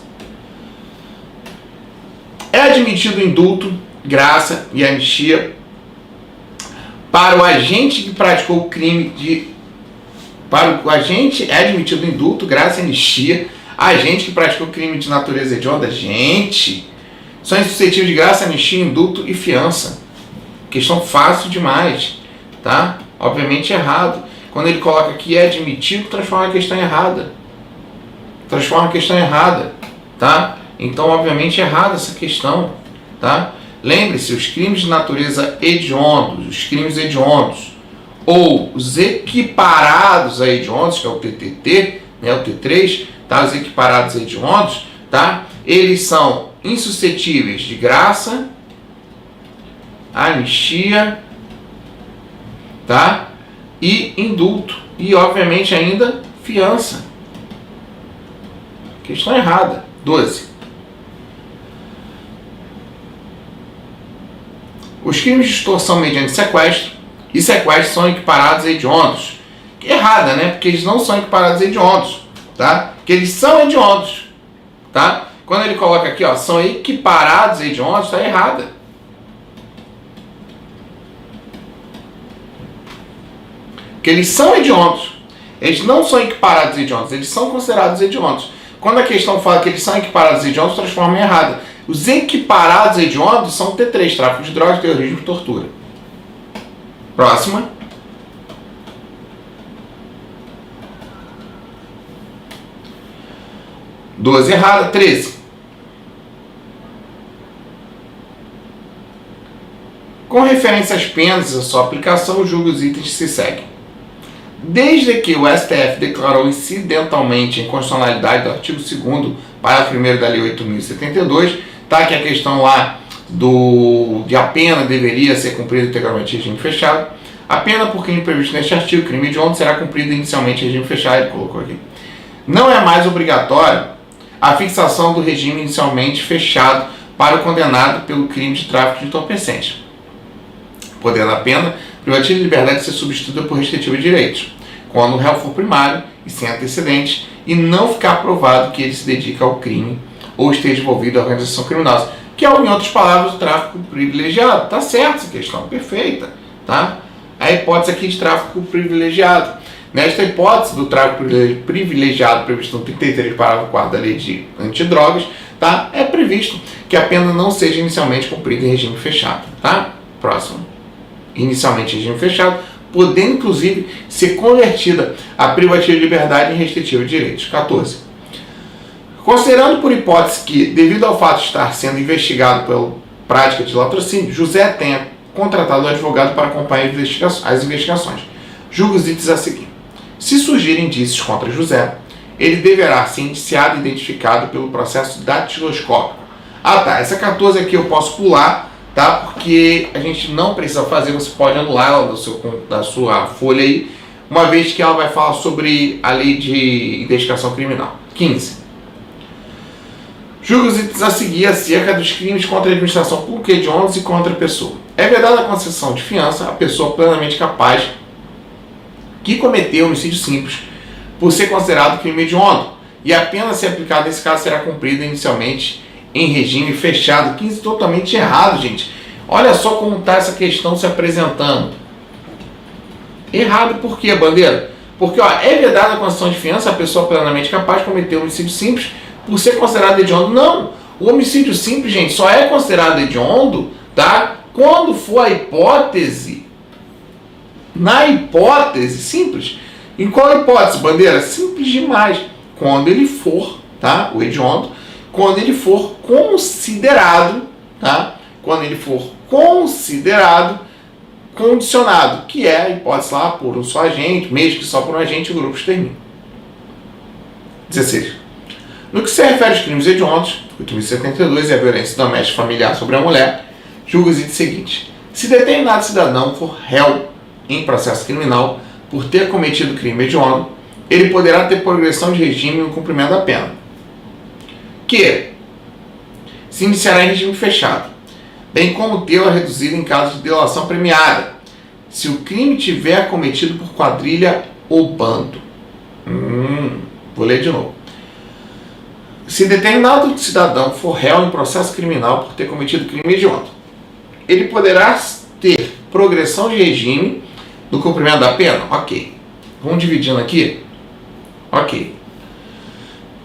É admitido indulto, graça e anistia para o agente que praticou o crime de... Para o agente é admitido indulto, graça e anistia, agente que praticou crime de natureza hedionda, gente, são suscetíveis de graça, anistia, indulto e fiança. Questão fácil demais, tá? Obviamente errado. Quando ele coloca aqui é admitido, transforma a questão errada. Tá? Então, obviamente, é errada essa questão, tá? Lembre-se, os crimes de natureza hediondos, os crimes hediondos, ou os equiparados a hediondos, que é o TTT, né, o T3, tá? Os equiparados a hediondos, tá? Eles são insuscetíveis de graça, anistia, tá? E indulto. E, obviamente, ainda fiança. Questão errada. 12. Os crimes de extorsão mediante sequestro e sequestro são equiparados a hediondos. Errada, né? Porque eles não são equiparados a hediondos, tá? Porque eles são hediondos, tá? Quando ele coloca aqui, são equiparados a hediondos, está errada. Porque eles são hediondos. Eles não são equiparados a hediondos, eles são considerados hediondos. Quando a questão fala que eles são equiparados a hediondos, transforma em errada. Os equiparados hediondos são T3, tráfico de drogas, terrorismo e tortura. Próxima. Doze errada. 13. Com referência às penas e à sua aplicação, julga os itens que se seguem. Desde que o STF declarou incidentalmente a inconstitucionalidade do artigo 2º, parágrafo 1º da Lei 8.072, tá aqui a questão lá de a pena deveria ser cumprida integralmente em regime fechado. A pena por crime previsto neste artigo, crime hediondo, será cumprida inicialmente em regime fechado, ele colocou aqui. Não é mais obrigatório a fixação do regime inicialmente fechado para o condenado pelo crime de tráfico de entorpecentes, podendo a pena privativa de liberdade ser substituída por restritiva de direitos, quando o réu for primário e sem antecedentes e não ficar provado que ele se dedica ao crime ou esteja envolvido à organização criminosa, que é, em outras palavras, o tráfico privilegiado. Tá certo essa questão, perfeita, tá? A hipótese aqui de tráfico privilegiado. Nesta hipótese do tráfico privilegiado previsto no 33, parágrafo 4 da Lei de Antidrogas, tá? É previsto que a pena não seja inicialmente cumprida em regime fechado, tá? Próximo. Inicialmente em regime fechado, podendo inclusive ser convertida a privativa de liberdade em restritiva de direitos. 14. Considerando por hipótese que, devido ao fato de estar sendo investigado pela prática de latrocínio, José tenha contratado um advogado para acompanhar as investigações, julga os itens a seguir. Se surgirem indícios contra José, ele deverá ser indiciado e identificado pelo processo datiloscópico. Ah tá, essa 14 aqui eu posso pular, tá? Porque a gente não precisa fazer, você pode anular ela da sua folha aí, uma vez que ela vai falar sobre a lei de investigação criminal. 15. Julga os itens a seguir acerca dos crimes contra a administração pública hediondos e contra a pessoa. É vedada a concessão de fiança à pessoa plenamente capaz que cometeu homicídio simples por ser considerado crime hediondo, e a pena a ser aplicada nesse caso será cumprida inicialmente em regime fechado. 15, totalmente errado, gente. Olha só como está essa questão se apresentando. Errado por quê, bandeira? Porque é vedada a concessão de fiança à pessoa plenamente capaz de cometer homicídio simples por ser considerado hediondo. Não! O homicídio simples, gente, só é considerado hediondo, tá? Quando for a hipótese, na hipótese simples. Em qual hipótese, bandeira? Simples demais. Quando ele for, tá? O hediondo, quando ele for considerado, tá? Quando ele for considerado condicionado, que é a hipótese lá por um só agente, mesmo que só por um agente, o grupo extermina. 16. No que se refere aos crimes hediondos, 8.072 e a violência doméstica familiar sobre a mulher, julga os itens seguintes. Se determinado cidadão for réu em processo criminal por ter cometido crime hediondo, ele poderá ter progressão de regime no cumprimento da pena, que se iniciará em regime fechado, bem como tê-la reduzida em caso de delação premiada, se o crime tiver cometido por quadrilha ou bando. Vou ler de novo. Se determinado cidadão for réu em processo criminal por ter cometido crime hediondo, ele poderá ter progressão de regime no cumprimento da pena? Ok. Vamos dividindo aqui? Ok.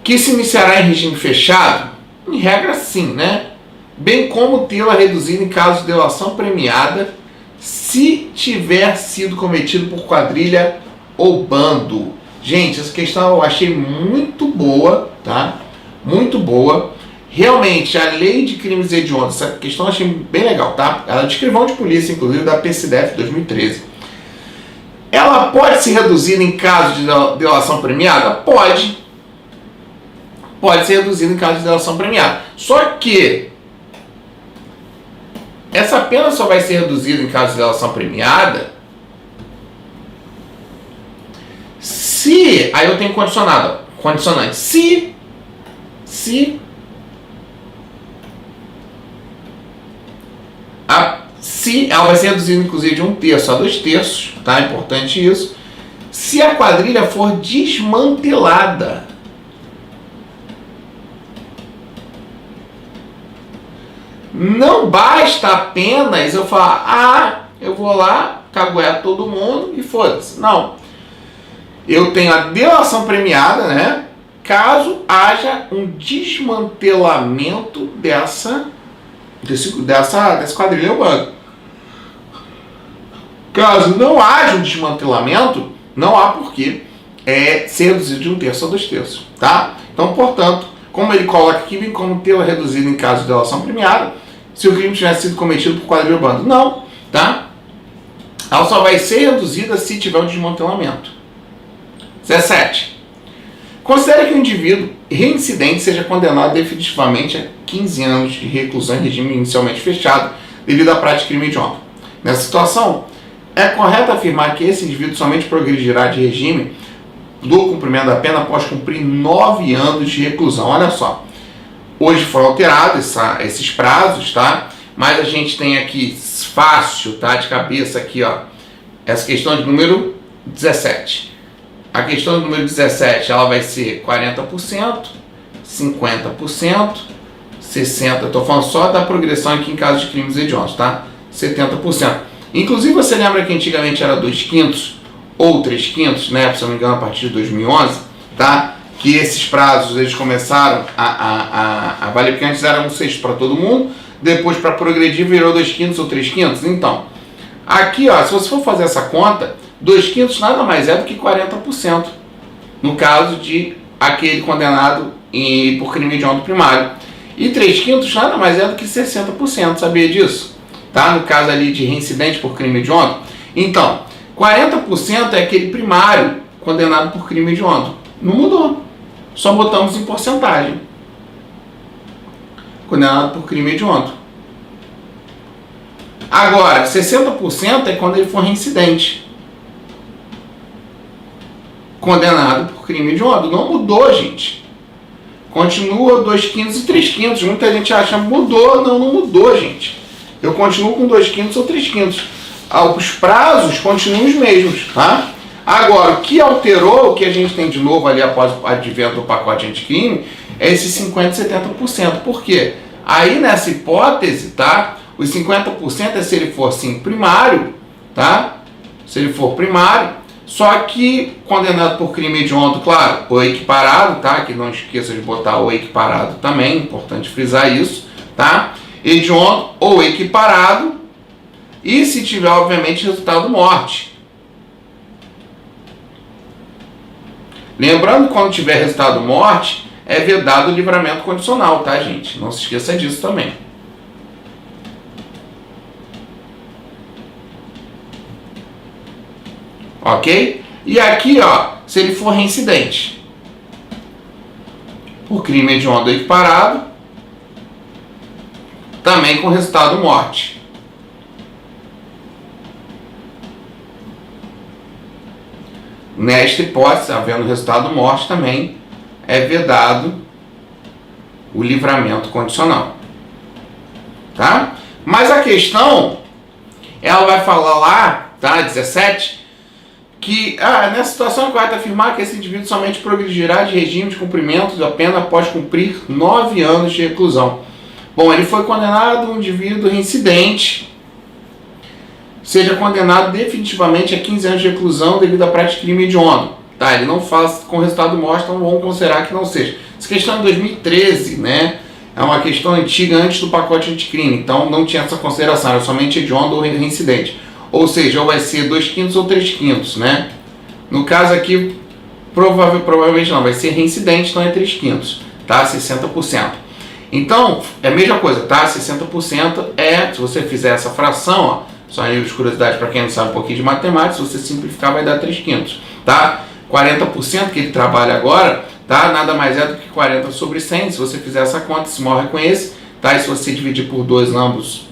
Que se iniciará em regime fechado? Em regra, sim, né? Bem como tê-la reduzida em caso de delação premiada se tiver sido cometido por quadrilha ou bando. Gente, essa questão eu achei muito boa, tá? Muito boa. Realmente, a lei de crimes hediondos, essa questão eu achei bem legal, tá? Ela é de escrivão de polícia, inclusive, da PCDF 2013. Ela pode ser reduzida em caso de delação premiada? Pode. Pode ser reduzida em caso de delação premiada. Só que essa pena só vai ser reduzida em caso de delação premiada se... Aí eu tenho condicionante. Se ela vai ser reduzida, inclusive, de 1/3 a 2/3, tá? É importante isso. Se a quadrilha for desmantelada. Não basta apenas eu falar, eu vou lá, cagueto todo mundo e foda-se. Não. Eu tenho a delação premiada, né? caso haja um desmantelamento dessa quadrilha urbana. Caso não haja um desmantelamento, não há porquê ser reduzido de 1/3 a 2/3, tá? Então, portanto, como ele coloca aqui, bem como tê-la reduzido em caso de delação premiada, se o crime tivesse sido cometido por quadrilha urbana. Não, tá? Ela só vai ser reduzida se tiver um desmantelamento. 17. Considere que o indivíduo reincidente seja condenado definitivamente a 15 anos de reclusão em regime inicialmente fechado devido à prática de crime hediondo. Nessa situação, é correto afirmar que esse indivíduo somente progredirá de regime do cumprimento da pena após cumprir 9 anos de reclusão. Olha só, hoje foi alterado esses prazos, tá? Mas a gente tem aqui fácil, tá? De cabeça aqui, ó, essa questão de número 17. A questão do número 17, ela vai ser 40%, 50%, 60%. Eu tô falando só da progressão aqui em caso de crimes hediondos, tá? 70%. Inclusive, você lembra que antigamente era 2/5 ou 3/5, né? Se eu não me engano, a partir de 2011, tá? Que esses prazos, eles começaram a valer, porque antes era 1/6 para todo mundo, depois para progredir virou 2/5 ou 3/5. Então, aqui, ó, se você for fazer essa conta, 2/5 nada mais é do que 40%, no caso de aquele condenado por crime hediondo primário. E 3/5 nada mais é do que 60%, sabia disso? Tá? No caso ali de reincidente por crime hediondo. Então, 40% é aquele primário condenado por crime hediondo. Não mudou. Só botamos em porcentagem. Condenado por crime hediondo. Agora, 60% é quando ele for reincidente. Condenado por crime hediondo. Não mudou, gente. Continua 2/5 e 3/5. Muita gente acha que mudou. Não mudou, gente. Eu continuo com 2/5 ou 3/5. Os prazos continuam os mesmos, tá? Agora, o que alterou, o que a gente tem de novo ali após o advento do pacote anticrime, é esses 50% e 70%. Por quê? Aí, nessa hipótese, tá? Os 50% é se ele for, sim, primário, tá? Se ele for primário, só que condenado por crime hediondo, claro, ou equiparado, tá? Que não esqueça de botar o equiparado também, importante frisar isso, tá? Hediondo ou equiparado, e se tiver, obviamente, resultado morte. Lembrando que quando tiver resultado morte, é vedado o livramento condicional, tá, gente? Não se esqueça disso também. Ok? E aqui, ó, se ele for reincidente por crime hediondo ou equiparado, também com resultado morte. Nesta hipótese, havendo resultado morte, também é vedado o livramento condicional. Tá? Mas a questão, ela vai falar lá, tá, 17, que nessa situação é correto afirmar que esse indivíduo somente progredirá de regime de cumprimento da pena após cumprir 9 anos de reclusão. Bom, ele foi condenado um indivíduo reincidente, seja condenado definitivamente a 15 anos de reclusão devido à prática de crime hediondo. Tá, ele não faz com resultado morte, então vamos considerar que não seja. Essa questão é de 2013, né? É uma questão antiga antes do pacote anticrime, então não tinha essa consideração, era somente hediondo ou reincidente. Ou seja, ou vai ser 2/5 ou 3/5, né? No caso aqui, provavelmente não, vai ser reincidente, então é 3/5, tá? 60%. Então, é a mesma coisa, tá? 60% se você fizer essa fração, ó, só aí as curiosidades para quem não sabe um pouquinho de matemática, se você simplificar vai dar 3/5, tá? 40% que ele trabalha agora, tá? Nada mais é do que 40 sobre 100, se você fizer essa conta, se morre com esse, tá? E se você dividir por 2 ambos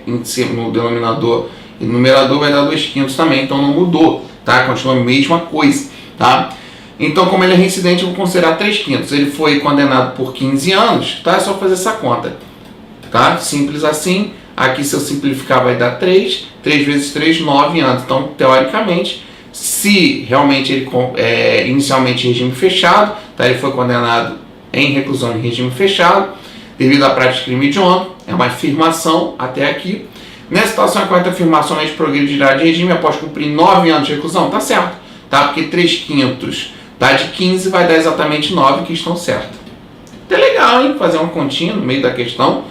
no denominador e no numerador vai dar 2/5 também, então não mudou, tá? Continua a mesma coisa, tá? Então, como ele é reincidente, eu vou considerar 3/5. Ele foi condenado por 15 anos, tá? É só fazer essa conta, tá? Simples assim. Aqui, se eu simplificar, vai dar 3. 3 vezes 3, 9 anos. Então, teoricamente, se realmente ele inicialmente em regime fechado, tá? Ele foi condenado em reclusão em regime fechado, devido à prática de crime hediondo, é uma afirmação até aqui. Nessa situação, a quarta afirmação é de progredirá de regime após cumprir 9 anos de reclusão, tá certo, tá? Porque 3/5 Tá? De 15 vai dar exatamente 9 que estão certas. É legal, hein? Fazer uma continha no meio da questão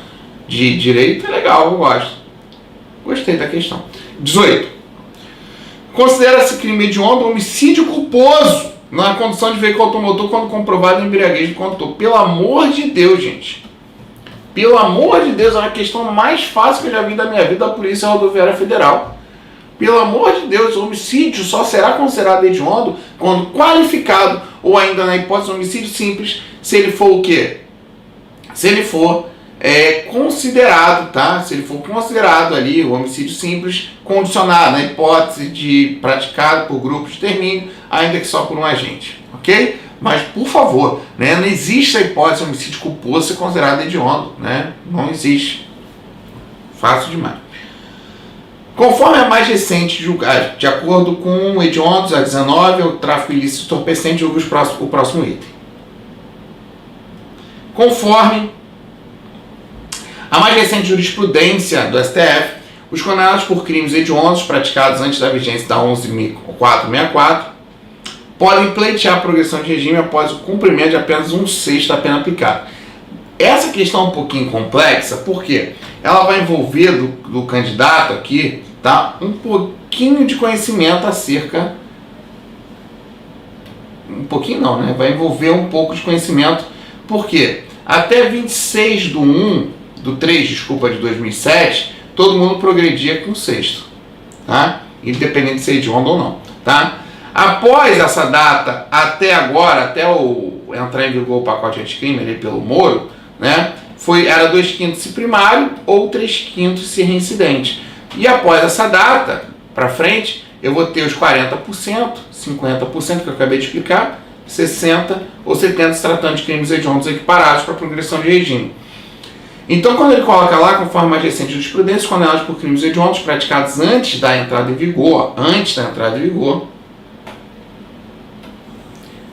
de direito é legal, eu gosto. Gostei da questão. 18. Considera-se crime hediondo homicídio culposo na condução de veículo automotor quando comprovado embriaguez do condutor. Pelo amor de Deus, gente. Pelo amor de Deus, é uma questão mais fácil que eu já vi da minha vida da Polícia Rodoviária Federal. Pelo amor de Deus, o homicídio só será considerado hediondo quando qualificado ou ainda na hipótese de homicídio simples, se ele for o quê? Se ele for considerado, tá? Se ele for considerado ali o homicídio simples, condicionado na hipótese de praticado por grupo de extermínio, ainda que só por um agente, ok? Mas, por favor, né, não existe a hipótese de homicídio culposo ser considerado hediondo, né? Não existe. Fácil demais. Conforme a mais recente julgada, de acordo com hediondos, a 19, o tráfico ilícito entorpecente, julga o próximo item. Conforme a mais recente jurisprudência do STF, os condenados por crimes hediondos praticados antes da vigência da 11.464 podem pleitear a progressão de regime após o cumprimento de apenas 1/6 da pena aplicada. Essa questão é um pouquinho complexa, porque ela vai envolver do candidato aqui, tá, um pouquinho de conhecimento acerca... Um pouquinho não, né? Vai envolver um pouco de conhecimento, porque até 3 de 2007, todo mundo progredia com o sexto, tá? Independente de ser hediondo ou não, tá? Após essa data, até agora, até entrar em vigor o pacote anticrime ali pelo Moro, né? Era 2/5 se primário ou 3/5 se reincidente. E após essa data, para frente, eu vou ter os 40%, 50% que eu acabei de explicar, 60% ou 70% se tratando de crimes hediondos equiparados para progressão de regime. Então, quando ele coloca lá, conforme a mais recente jurisprudência, condenados por crimes hediondos praticados antes da entrada em vigor,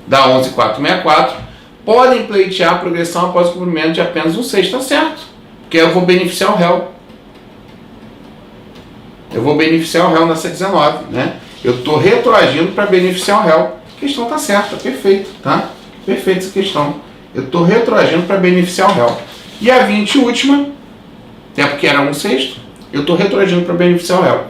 da 11.464, podem pleitear a progressão após o cumprimento de apenas 1/6, está certo? Porque eu vou beneficiar o réu. Eu vou beneficiar o réu nessa 19, né? Eu estou retroagindo para beneficiar o réu. A questão está certa, perfeito, tá? Perfeita essa questão. Eu estou retroagindo para beneficiar o réu. E a 20 última, até porque era 1/6, eu estou retroagindo para beneficiar o réu.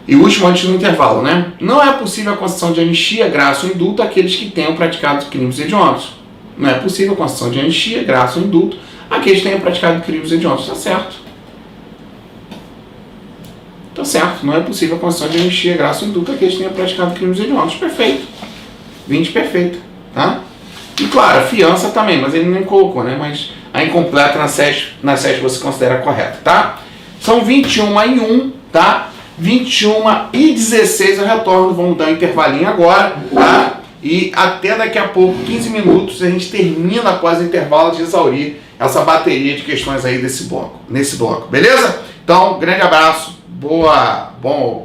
E o último antes do intervalo, né? Não é possível a concessão de anistia, graça ou indulto àqueles que tenham praticado crimes hediondos. Não é possível a concessão de anistia, graça ou indulto àqueles que tenham praticado crimes hediondos. Está certo. Está certo. Não é possível a concessão de anistia, graça ou indulto àqueles que tenham praticado crimes hediondos. Perfeito. 20, perfeito. Tá? E claro, a fiança também, mas ele nem colocou, né? Mas a incompleta na 7 você considera correta, tá? São 21 em 1, tá? 21 e 16 eu retorno, vamos dar um intervalinho agora, tá? E até daqui a pouco, 15 minutos, a gente termina após o intervalo de exaurir essa bateria de questões aí nesse bloco, beleza? Então, grande abraço,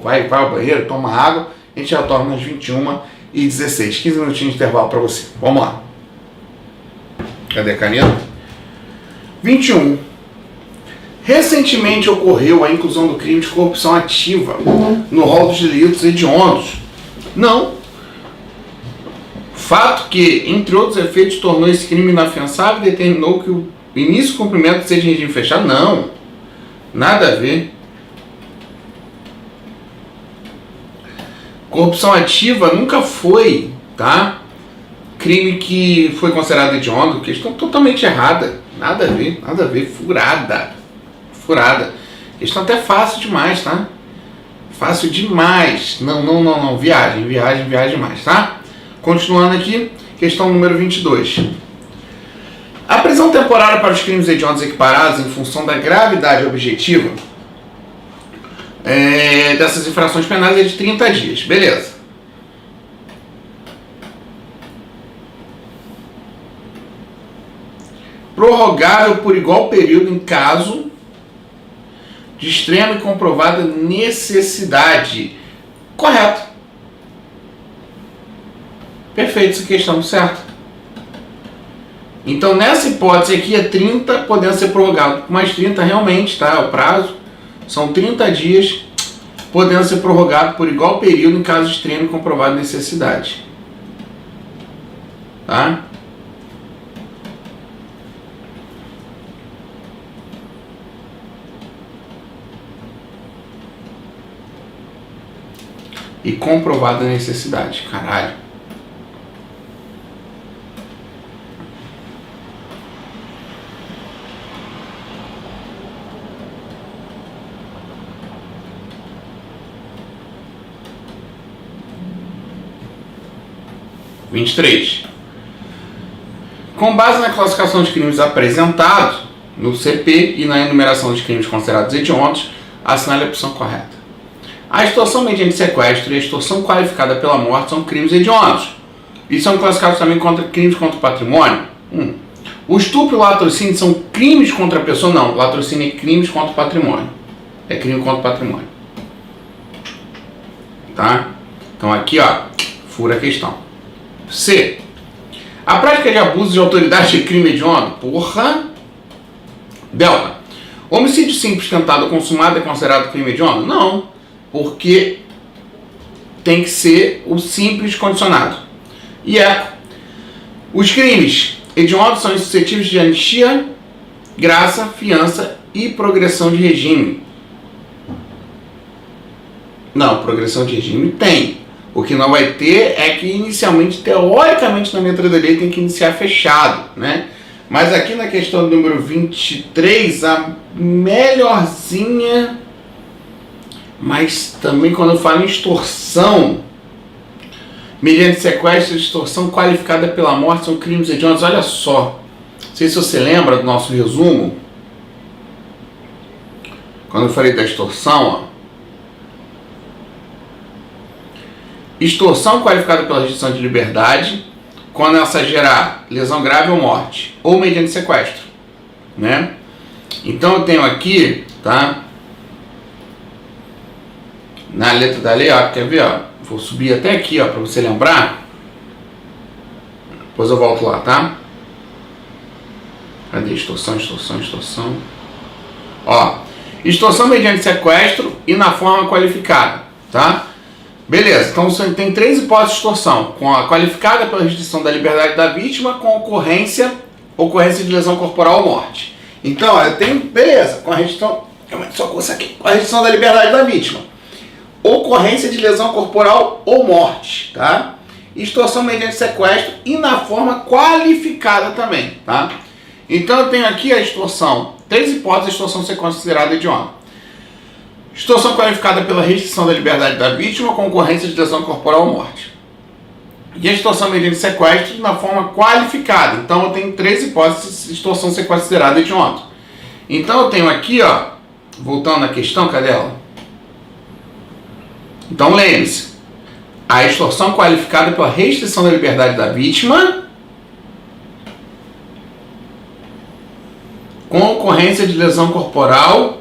vai ao banheiro, toma água, a gente retorna às 21 e 16, 15 minutinhos de intervalo para você, vamos lá. Cadê a caneta? 21. Recentemente ocorreu a inclusão do crime de corrupção ativa no rol dos delitos hediondos. Não. Fato que, entre outros efeitos, tornou esse crime inafiançável e determinou que o início e cumprimento seja em regime fechado. Não. Nada a ver. Corrupção ativa nunca foi, tá? Crime que foi considerado hediondo, questão totalmente errada. Nada a ver, furada. Questão até fácil demais, tá? Fácil demais. Não, viagem demais, tá? Continuando aqui, questão número 22. A prisão temporária para os crimes hediondos equiparados em função da gravidade objetiva dessas infrações penais é de 30 dias, beleza. Prorrogável por igual período em caso de extrema e comprovada necessidade. Correto. Perfeito essa questão, certo? Então, nessa hipótese aqui é 30, podendo ser prorrogado por mais 30 realmente, tá? O prazo são 30 dias, podendo ser prorrogado por igual período em caso de extrema e comprovada necessidade. tá? E comprovada a necessidade, caralho. Vinte e três. Com base na classificação de crimes apresentados no CP e na enumeração dos crimes considerados hediondos, assinale a opção correta. A extorsão mediante sequestro e a extorsão qualificada pela morte são crimes hediondos e são classificados também contra crimes contra o patrimônio. O estupro e o latrocínio são crimes contra a pessoa? Não, o latrocínio é crimes contra o patrimônio. É crime contra o patrimônio. Tá? Então aqui, ó, fura a questão. C. A prática de abuso de autoridade de crime hediondo? Porra! Delta. Homicídio simples tentado ou consumado é considerado crime hediondo? Não, porque tem que ser o simples condicionado. E os crimes hediondos são suscetíveis de anistia, graça, fiança e progressão de regime. Não, progressão de regime tem. O que não vai ter é que inicialmente, teoricamente, na letra da lei tem que iniciar fechado, né? Mas aqui na questão número 23, a melhorzinha, mas também quando eu falo em extorsão, mediante sequestro e extorsão qualificada pela morte, são crimes hediondos. Olha só, não sei se você lembra do nosso resumo, quando eu falei da extorsão, ó. Extorsão qualificada pela restrição de liberdade, quando essa gerar lesão grave ou morte, ou mediante sequestro, né? Então eu tenho aqui, tá? Na letra da lei, ó, quer ver, ó? Vou subir até aqui, ó, para você lembrar. Depois eu volto lá, tá? Cadê extorsão, extorsão, extorsão? Ó, extorsão mediante sequestro e na forma qualificada, tá? Beleza, então você tem três hipóteses de extorsão, com a qualificada pela restrição da liberdade da vítima, com ocorrência de lesão corporal ou morte. Então, ó, eu tenho, beleza, com a restrição, só coisa aqui, com a restrição da liberdade da vítima, ocorrência de lesão corporal ou morte, tá? Extorsão mediante sequestro e na forma qualificada também, tá? Então eu tenho aqui a extorsão, três hipóteses de extorsão ser considerada hedionda. Extorsão qualificada pela restrição da liberdade da vítima com ocorrência de lesão corporal ou morte. E a extorsão mediante sequestro na forma qualificada. Então eu tenho três hipóteses de extorsão ser considerada hedionda. Então eu tenho aqui, ó, voltando à questão, cadê ela? Então lembre-se, a extorsão qualificada pela restrição da liberdade da vítima com ocorrência de lesão corporal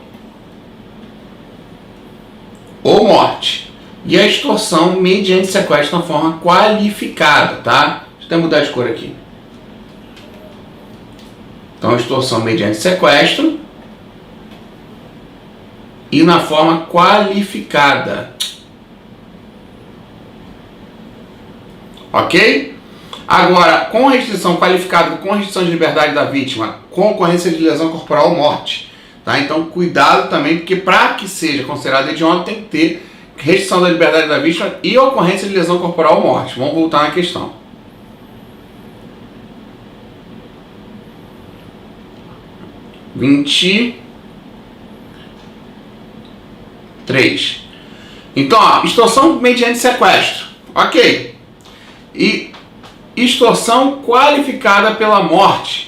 ou morte. E a extorsão mediante sequestro na forma qualificada, tá? Deixa eu até mudar de cor aqui. Então, extorsão mediante sequestro e na forma qualificada. Ok? Agora, com restrição qualificada, com restrição de liberdade da vítima, com ocorrência de lesão corporal ou morte. Tá? Então, cuidado também, porque para que seja considerado hediondo, tem que ter restrição da liberdade da vítima e ocorrência de lesão corporal ou morte. Vamos voltar na questão. Vinte três. Então, ó, extorsão mediante sequestro. Ok. E extorsão qualificada pela morte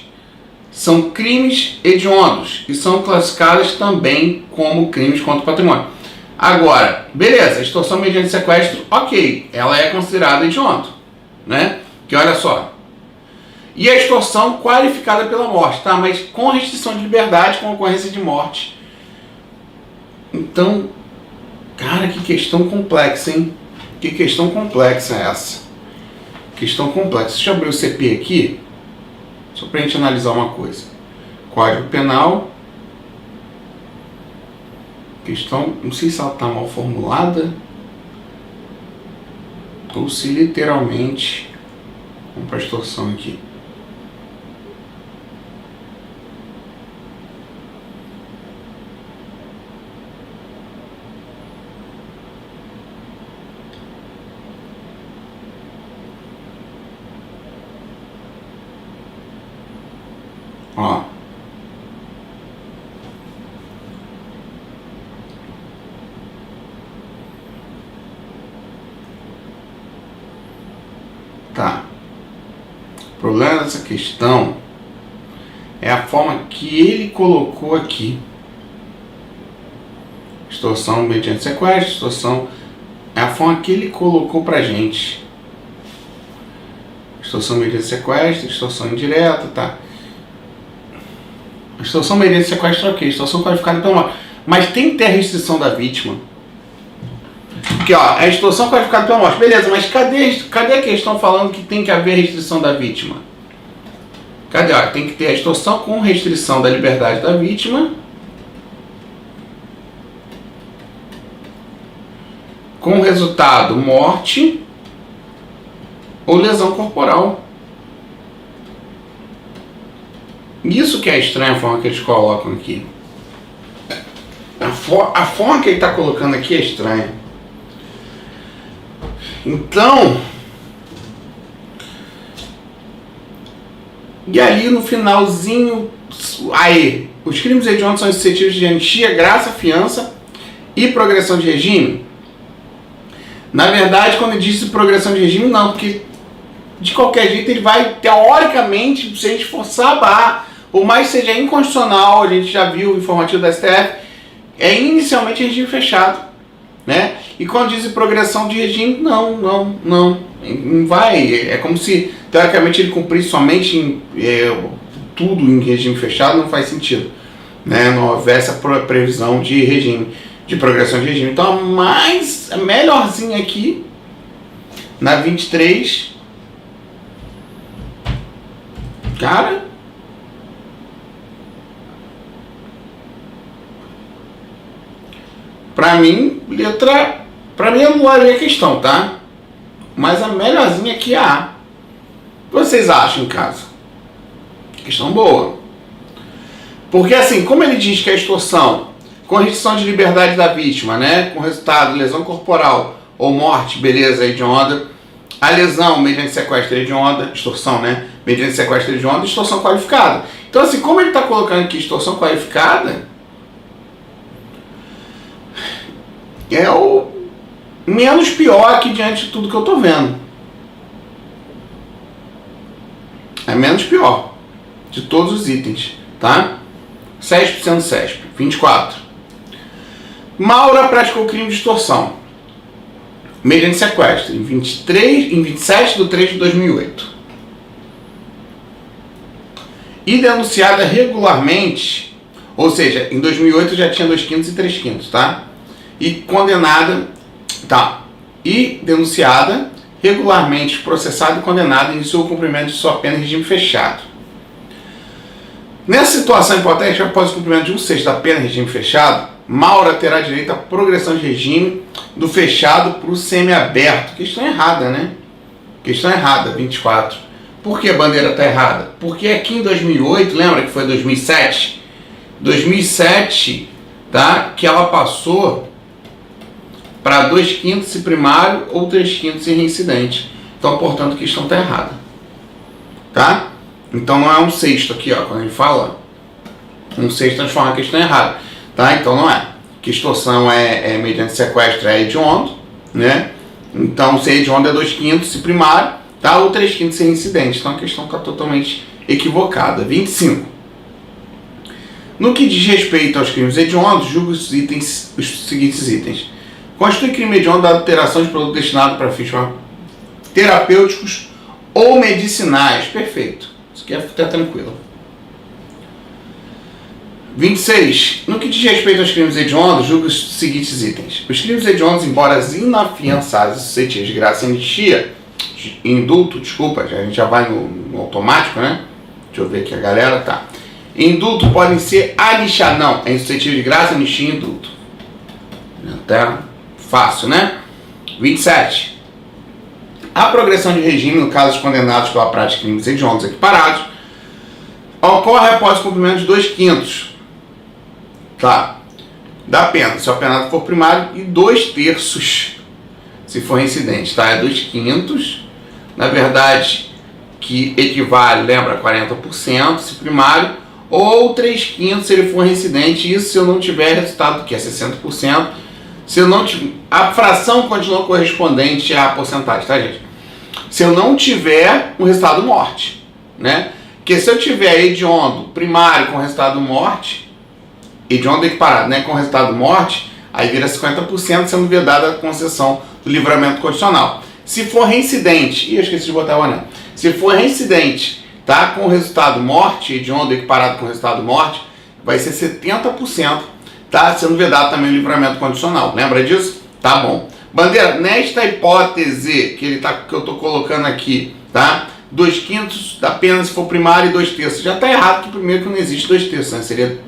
são crimes hediondos e são classificadas também como crimes contra o patrimônio. Agora, beleza, extorsão mediante sequestro, ok, ela é considerada hedionda, né? Que olha só. E a extorsão qualificada pela morte, tá? Mas com restrição de liberdade, com ocorrência de morte. Então, cara, que questão complexa, hein? Que questão complexa é essa? Questão complexa. Deixa eu abrir o CP aqui, só pra gente analisar uma coisa. Código Penal. Questão, não sei se ela tá mal formulada ou se literalmente Vamos para a extorsão aqui. Ó. Tá. O problema dessa questão é a forma que ele colocou aqui. Extorsão mediante sequestro, extorsão é a forma que ele colocou pra gente. Extorsão mediante sequestro, extorsão indireta, tá? Extorsão mediante sequestro é ok, extorsão qualificada pela morte. Mas tem que ter a restrição da vítima. Porque, ó, é extorsão qualificada pela morte. Beleza, mas cadê a questão falando que tem que haver restrição da vítima? Cadê? Ó, tem que ter a extorsão com restrição da liberdade da vítima. Com resultado morte ou lesão corporal. Isso que é estranho a forma que eles colocam aqui. A forma que ele está colocando aqui é estranha. Então, e ali no finalzinho, aí, os crimes hediondos são suscetíveis de anistia, graça, fiança e progressão de regime. Na verdade, quando ele diz progressão de regime, não, porque de qualquer jeito ele vai, teoricamente, se a gente forçar a barra, por mais que seja inconstitucional, a gente já viu o informativo da STF, é inicialmente regime fechado, né? E quando diz progressão de regime, não vai, é como se, teoricamente, ele cumprisse somente tudo em regime fechado, não faz sentido, né? Não houvesse a previsão de regime, de progressão de regime. Então, a melhorzinha aqui, na 23, cara, pra mim, eu não olhei a questão, tá? Mas a melhorzinha aqui é a. Vocês acham, em casa? Questão boa. Porque assim, como ele diz que a extorsão com restrição de liberdade da vítima, né? Com resultado lesão corporal ou morte, beleza, hedionda. A lesão mediante sequestro hedionda, extorsão, né? Mediante sequestro hedionda, extorsão qualificada. Então assim, como ele está colocando aqui extorsão qualificada, é o menos pior aqui diante de tudo que eu tô vendo. É menos pior de todos os itens, tá? SESP sendo SESP. 24. Maura praticou crime de extorsão mediante sequestro em 27 de 3 de 2008. E denunciada regularmente, ou seja, em 2008 já tinha 2 quintos e 3 quintos, tá? E condenada, tá? E denunciada, regularmente processada e condenada, iniciou o cumprimento de sua pena em regime fechado. Nessa situação hipotética, após o cumprimento de 1/6 da pena em regime fechado, Maura terá direito à progressão de regime do fechado para o semiaberto. Questão errada, né? Questão errada, 24. Por que a bandeira está errada? Porque aqui em 2008, lembra que foi 2007? 2007, tá? Que ela passou para 2 quintos em primário ou 3 quintos em reincidente. Então, portanto, a questão está errada. Tá? Então não é 1/6 aqui, ó. Quando ele fala 1/6 transforma a questão errada. Tá? Então não é. Que extorsão é mediante sequestro é hediondo, né? Então se é hediondo é 2 quintos em primário, tá? Ou 3 quintos em reincidente. Então a questão está totalmente equivocada. 25. No que diz respeito aos crimes hediondos, julga os seguintes itens. Constitui crime hediondo a alteração de produto destinado para fins terapêuticos ou medicinais. Perfeito. Isso aqui é tranquilo. 26. No que diz respeito aos crimes hediondos, julga os seguintes itens. Os crimes hediondos, embora inafiançados e suscetíveis de graça e anistia, indulto, desculpa, a gente já vai no automático, né? Deixa eu ver aqui a galera, tá. Indulto podem ser anistiados, não, é insuscetível de graça, anistia e indulto. Tá fácil, né? 27. A progressão de regime, no caso dos condenados pela prática de crimes hediondos equiparados, ocorre após o cumprimento de 2/5, tá, da pena, se o apenado for primário, e 2/3 se for reincidente, tá? É 2/5, na verdade, que equivale, lembra, a 40% se primário, ou 3/5 se ele for reincidente, isso se eu não tiver resultado, que é 60%, se eu não tiver, a fração continua correspondente à porcentagem, tá, gente? Se eu não tiver um resultado morte, né? Porque se eu tiver hediondo primário com resultado morte, hediondo equiparado, né, com resultado morte, aí vira 50%, sendo vedada a concessão do livramento condicional. Se for reincidente, eu esqueci de botar o anel. Se for reincidente, tá, com resultado morte, hediondo equiparado com resultado morte, vai ser 70%, tá, sendo vedado também o livramento condicional. Lembra disso? Tá bom. Bandeira, nesta hipótese que eu estou colocando aqui, tá, 2/5 da pena se for primário e 2/3. Já está errado, que primeiro que não existe 2/3, né? Seria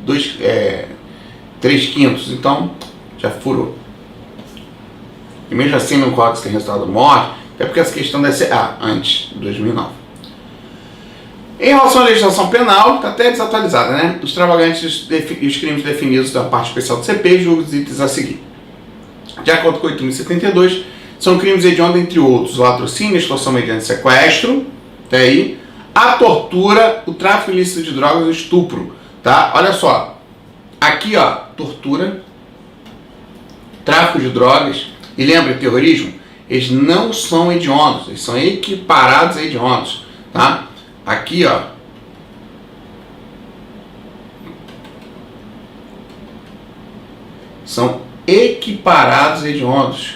3/5. Então, já furou. E mesmo assim não coloca se tem resultado morte, até porque essa questão deve ser antes de 2009. Em relação à legislação penal, está até desatualizada, né? Os extravagantes e os crimes definidos da parte especial do CP, julgo os itens a seguir. De acordo com 8.072, são crimes hediondos, entre outros, o latrocínio, extorsão mediante sequestro, até aí, a tortura, o tráfico ilícito de drogas e o estupro, tá? Olha só, aqui, ó, tortura, tráfico de drogas, e lembra, terrorismo, eles não são hediondos, eles são equiparados a hediondos, tá? Aqui, ó, são equiparados a hediondos.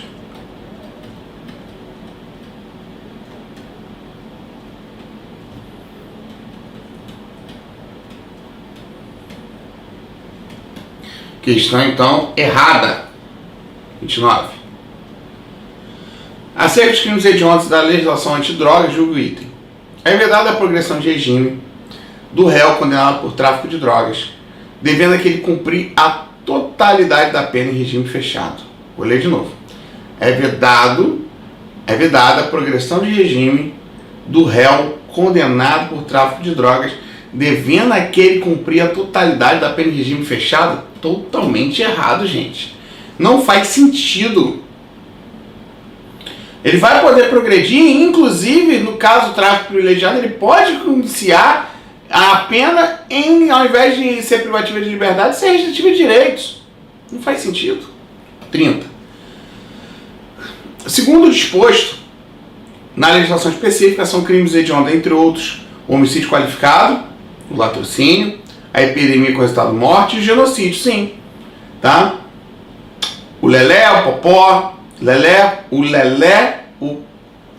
Questão, então, errada. 29. Acerca dos crimes hediondos da legislação antidrogas, julgo o item. É vedada a progressão de regime do réu condenado por tráfico de drogas, devendo aquele cumprir a totalidade da pena em regime fechado. Vou ler de novo. É vedada a progressão de regime do réu condenado por tráfico de drogas, devendo aquele cumprir a totalidade da pena em regime fechado. Totalmente errado, gente. Não faz sentido. Ele vai poder progredir, inclusive, no caso do tráfico privilegiado, ele pode iniciar a pena ao invés de ser privativa de liberdade, ser restritiva de direitos. Não faz sentido. 30. Segundo o disposto, na legislação específica, são crimes hediondos, entre outros, o homicídio qualificado, o latrocínio, a epidemia com resultado de morte e o genocídio, sim. Tá? O lelé, o popó, o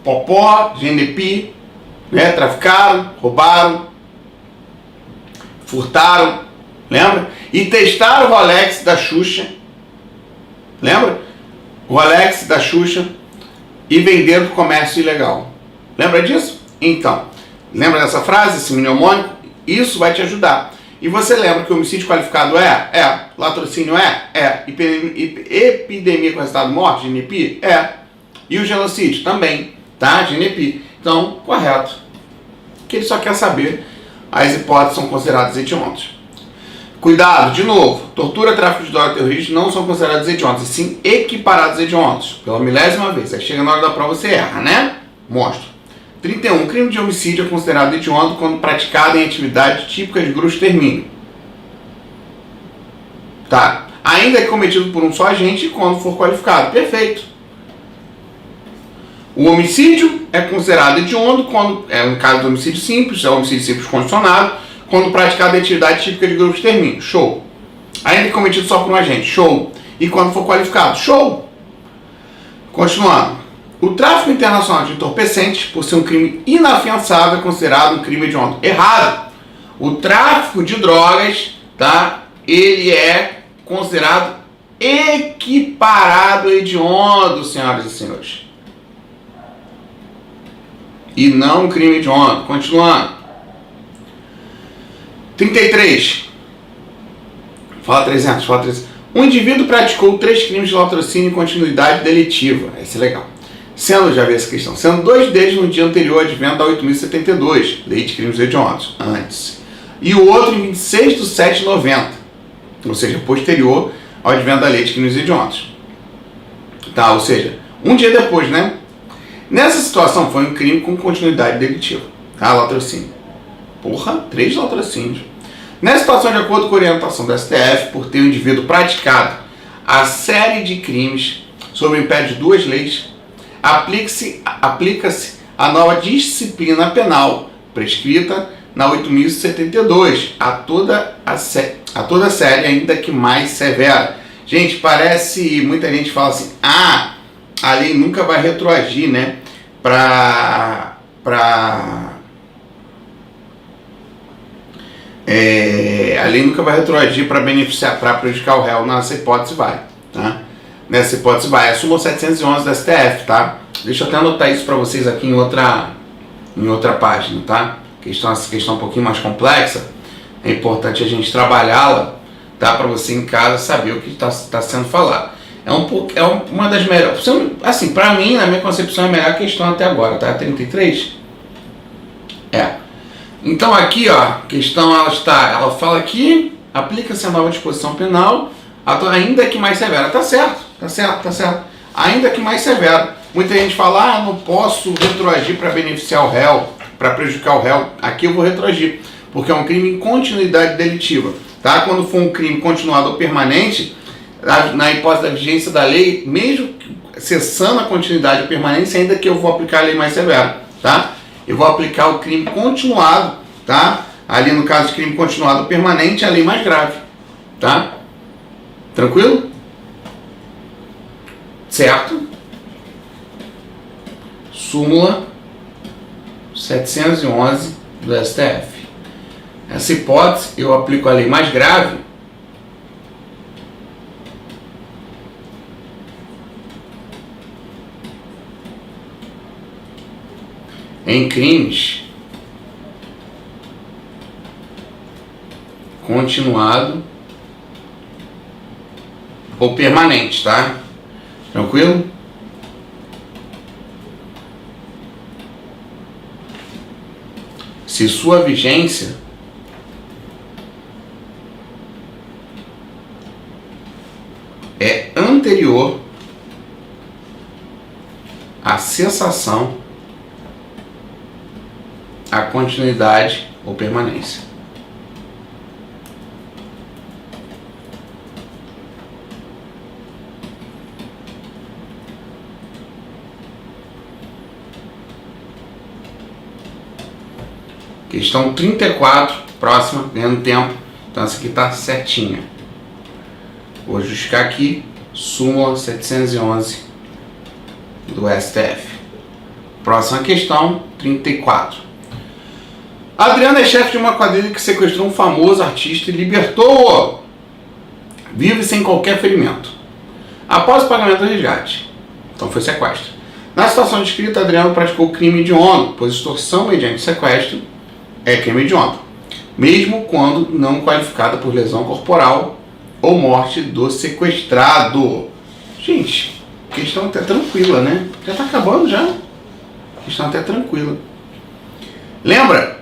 popó, genepi, né? Traficaram, roubaram, furtaram, lembra? E testaram o Rolex da Xuxa, lembra? O Rolex da Xuxa e venderam para o comércio ilegal. Lembra disso? Então, lembra dessa frase, esse mnemônico? Isso vai te ajudar. E você lembra que o homicídio qualificado latrocínio epidemia com resultado de morte, GNP? E o genocídio também, tá? GNP. Então, correto. Que ele só quer saber, as hipóteses são consideradas hediondas. Cuidado, de novo, tortura, tráfico de drogas e terrorismo não são considerados hediondos, e sim equiparados a hediondos, pela milésima vez. Aí chega na hora da prova, você erra, né? Mostro. 31. Crime de homicídio é considerado hediondo quando praticado em atividade típica de grupo de extermínio. Tá? Ainda que cometido por um só agente e quando for qualificado. Perfeito. O homicídio é considerado hediondo quando, no caso do homicídio simples, é o homicídio simples condicionado, quando praticado em atividade típica de grupo de extermínio. Show. Ainda que cometido só por um agente. Show. E quando for qualificado. Show. Continuando. O tráfico internacional de entorpecentes, por ser um crime inafiançável, é considerado um crime hediondo. Errado. O tráfico de drogas, tá? Ele é considerado equiparado a hediondo, senhoras e senhores. E não um crime hediondo. Continuando. 33. Fala 300. Um indivíduo praticou 3 crimes de latrocínio em continuidade delitiva. Esse é legal. Sendo, já vi essa questão, sendo 2 deles no dia anterior ao advento da 8.072, Lei de Crimes Hediondos, antes, e o outro em 26/7/90, ou seja, posterior ao advento da Lei de Crimes Hediondos. Tá, ou seja, um dia depois, né? Nessa situação foi um crime com continuidade delitiva, tá? Latrocínio. Porra, 3 latrocínios. Nessa situação, de acordo com a orientação do STF, por ter o indivíduo praticado a série de crimes sob o império de 2 leis, aplica-se a nova disciplina penal prescrita na 8.072 a toda a série, ainda que mais severa. Gente, parece, muita gente fala assim, a lei nunca vai retroagir, né, a lei nunca vai retroagir para beneficiar, para prejudicar o réu. Nessa hipótese vai, tá? Nessa hipótese vai. É a súmula 711 da STF, tá? Deixa eu até anotar isso para vocês aqui em outra página, tá? Essa questão um pouquinho mais complexa, é importante a gente trabalhá-la, tá? Para você em casa saber o que está sendo falado. É uma das melhores, assim, para mim, na minha concepção, é a melhor questão até agora, tá? 33? Então aqui, ó, a questão ela fala aqui, aplica-se a nova disposição penal, ainda que mais severa. Tá certo. Ainda que mais severa. Muita gente fala, não posso retroagir para beneficiar o réu, para prejudicar o réu. Aqui eu vou retroagir, porque é um crime em continuidade delitiva, tá? Quando for um crime continuado ou permanente, na hipótese da vigência da lei, mesmo cessando a continuidade ou permanência, ainda que eu vou aplicar a lei mais severa, tá? Eu vou aplicar o crime continuado, tá? Ali no caso de crime continuado ou permanente, a lei mais grave, tá? Tranquilo? Certo? Súmula 711 do STF. Essa hipótese, eu aplico a lei mais grave em crimes continuado ou permanente, tá? Tranquilo? Se sua vigência é anterior à cessação, a continuidade ou permanência. Questão 34, próxima, ganhando tempo. Então essa aqui está certinha. Vou justificar aqui, súmula 711 do STF. Próxima questão, 34. Adriano é chefe de uma quadrilha que sequestrou um famoso artista e libertou-o, vivo e sem qualquer ferimento, após o pagamento do resgate. Então foi sequestro. Na situação descrita, Adriano praticou crime hediondo, pois extorsão mediante sequestro é crime hediondo, mesmo quando não qualificada por lesão corporal ou morte do sequestrado. Gente, questão até tranquila, né? Já tá acabando já. Questão até tranquila. Lembra?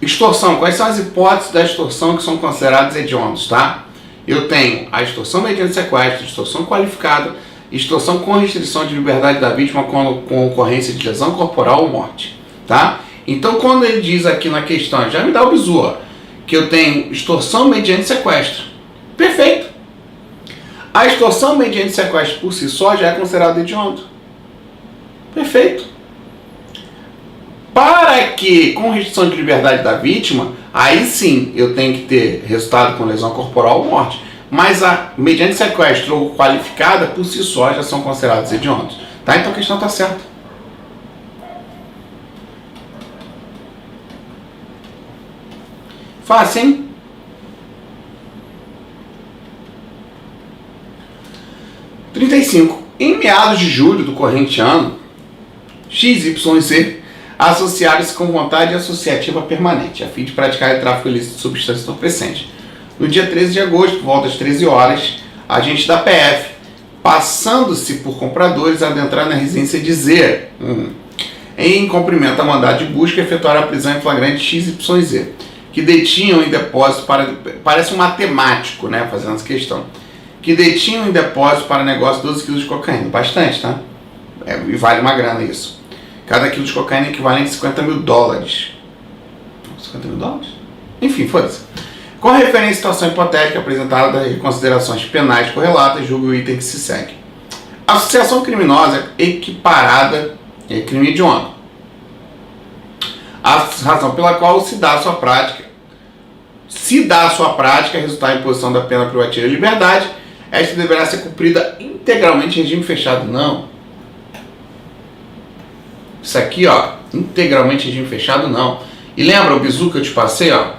Extorsão. Quais são as hipóteses da extorsão que são consideradas hediondos, tá? Eu tenho a extorsão mediante sequestro, extorsão qualificada, extorsão com restrição de liberdade da vítima com ocorrência de lesão corporal ou morte, tá? Então, quando ele diz aqui na questão, já me dá o bizu, ó, que eu tenho extorsão mediante sequestro. Perfeito. A extorsão mediante sequestro por si só já é considerada hediondo. Perfeito. Para que, com restrição de liberdade da vítima, aí sim eu tenho que ter resultado com lesão corporal ou morte. Mas a mediante sequestro ou qualificada, por si só, já são considerados hediondos. Tá? Então a questão está certa. Fácil, hein? Em meados de julho do corrente ano, XYZ associaram-se com vontade associativa permanente, a fim de praticar o tráfico ilícito de substância entorpecente. No dia 13 de agosto, por volta das 13 horas, agentes da PF passando-se por compradores a adentrar na residência de Z, em cumprimento a mandado de busca, efetuar a prisão em flagrante XYZ, que detinham em depósito parece um matemático, né, fazendo essa questão, que detinham em depósito para negócio 12 quilos de cocaína, bastante, tá? E vale uma grana isso. Cada quilo de cocaína é equivalente a $50 mil. $50 mil? Enfim, foda-se. Com referência à situação hipotética apresentada em considerações penais correlatas, julgue o item que se segue. Associação criminosa equiparada é crime hediondo. A razão pela qual se dá a sua prática resultar em imposição da pena privativa de liberdade, esta deverá ser cumprida integralmente em regime fechado. Não. Isso aqui, ó, integralmente em regime fechado, não. E lembra o bizu que eu te passei, ó?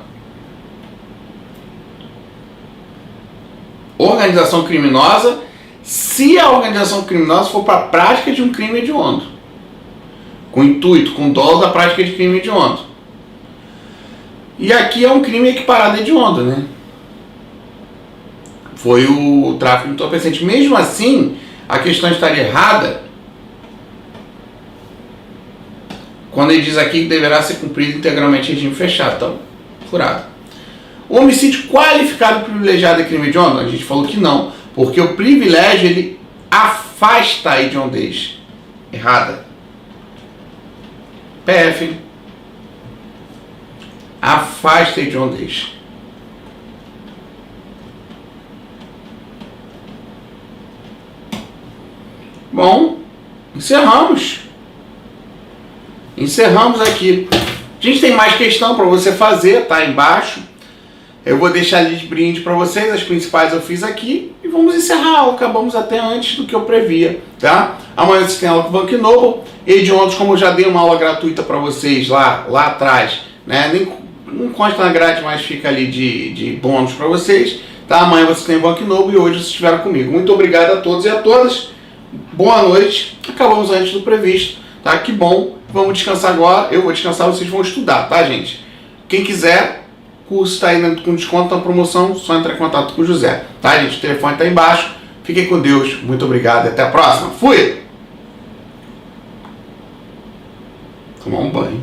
Organização criminosa, se a organização criminosa for para a prática de um crime hediondo, com intuito, com dolo da prática de crime hediondo. E aqui é um crime equiparado a hediondo, né? Foi o tráfico de entorpecente. Mesmo assim, a questão estaria errada quando ele diz aqui que deverá ser cumprido integralmente em regime fechado. Então, furado. O homicídio qualificado privilegiado é crime hediondo? A gente falou que não, porque o privilégio ele afasta a hediondez. Errada. PF afasta a hediondez. Bom, encerramos aqui. A gente tem mais questão para você fazer, tá aí embaixo. Eu vou deixar ali de brinde para vocês, as principais eu fiz aqui. E vamos encerrar a aula, acabamos até antes do que eu previa, tá? Amanhã vocês têm aula com o Banco Noble. Hediondos, como eu já dei uma aula gratuita para vocês lá atrás, né? Não consta na grade, mas fica ali de bônus para vocês, tá? Amanhã vocês têm Banco Noble e hoje vocês estiveram comigo. Muito obrigado a todos e a todas. Boa noite. Acabamos antes do previsto, tá? Que bom. Vamos descansar agora. Eu vou descansar, vocês vão estudar, tá, gente? Quem quiser, o curso está aí com desconto na promoção, só entrar em contato com o José, tá, gente? O telefone está aí embaixo. Fiquem com Deus. Muito obrigado e até a próxima. Fui! Tomar um banho.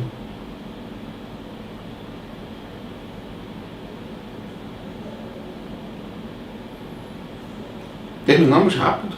Terminamos rápido.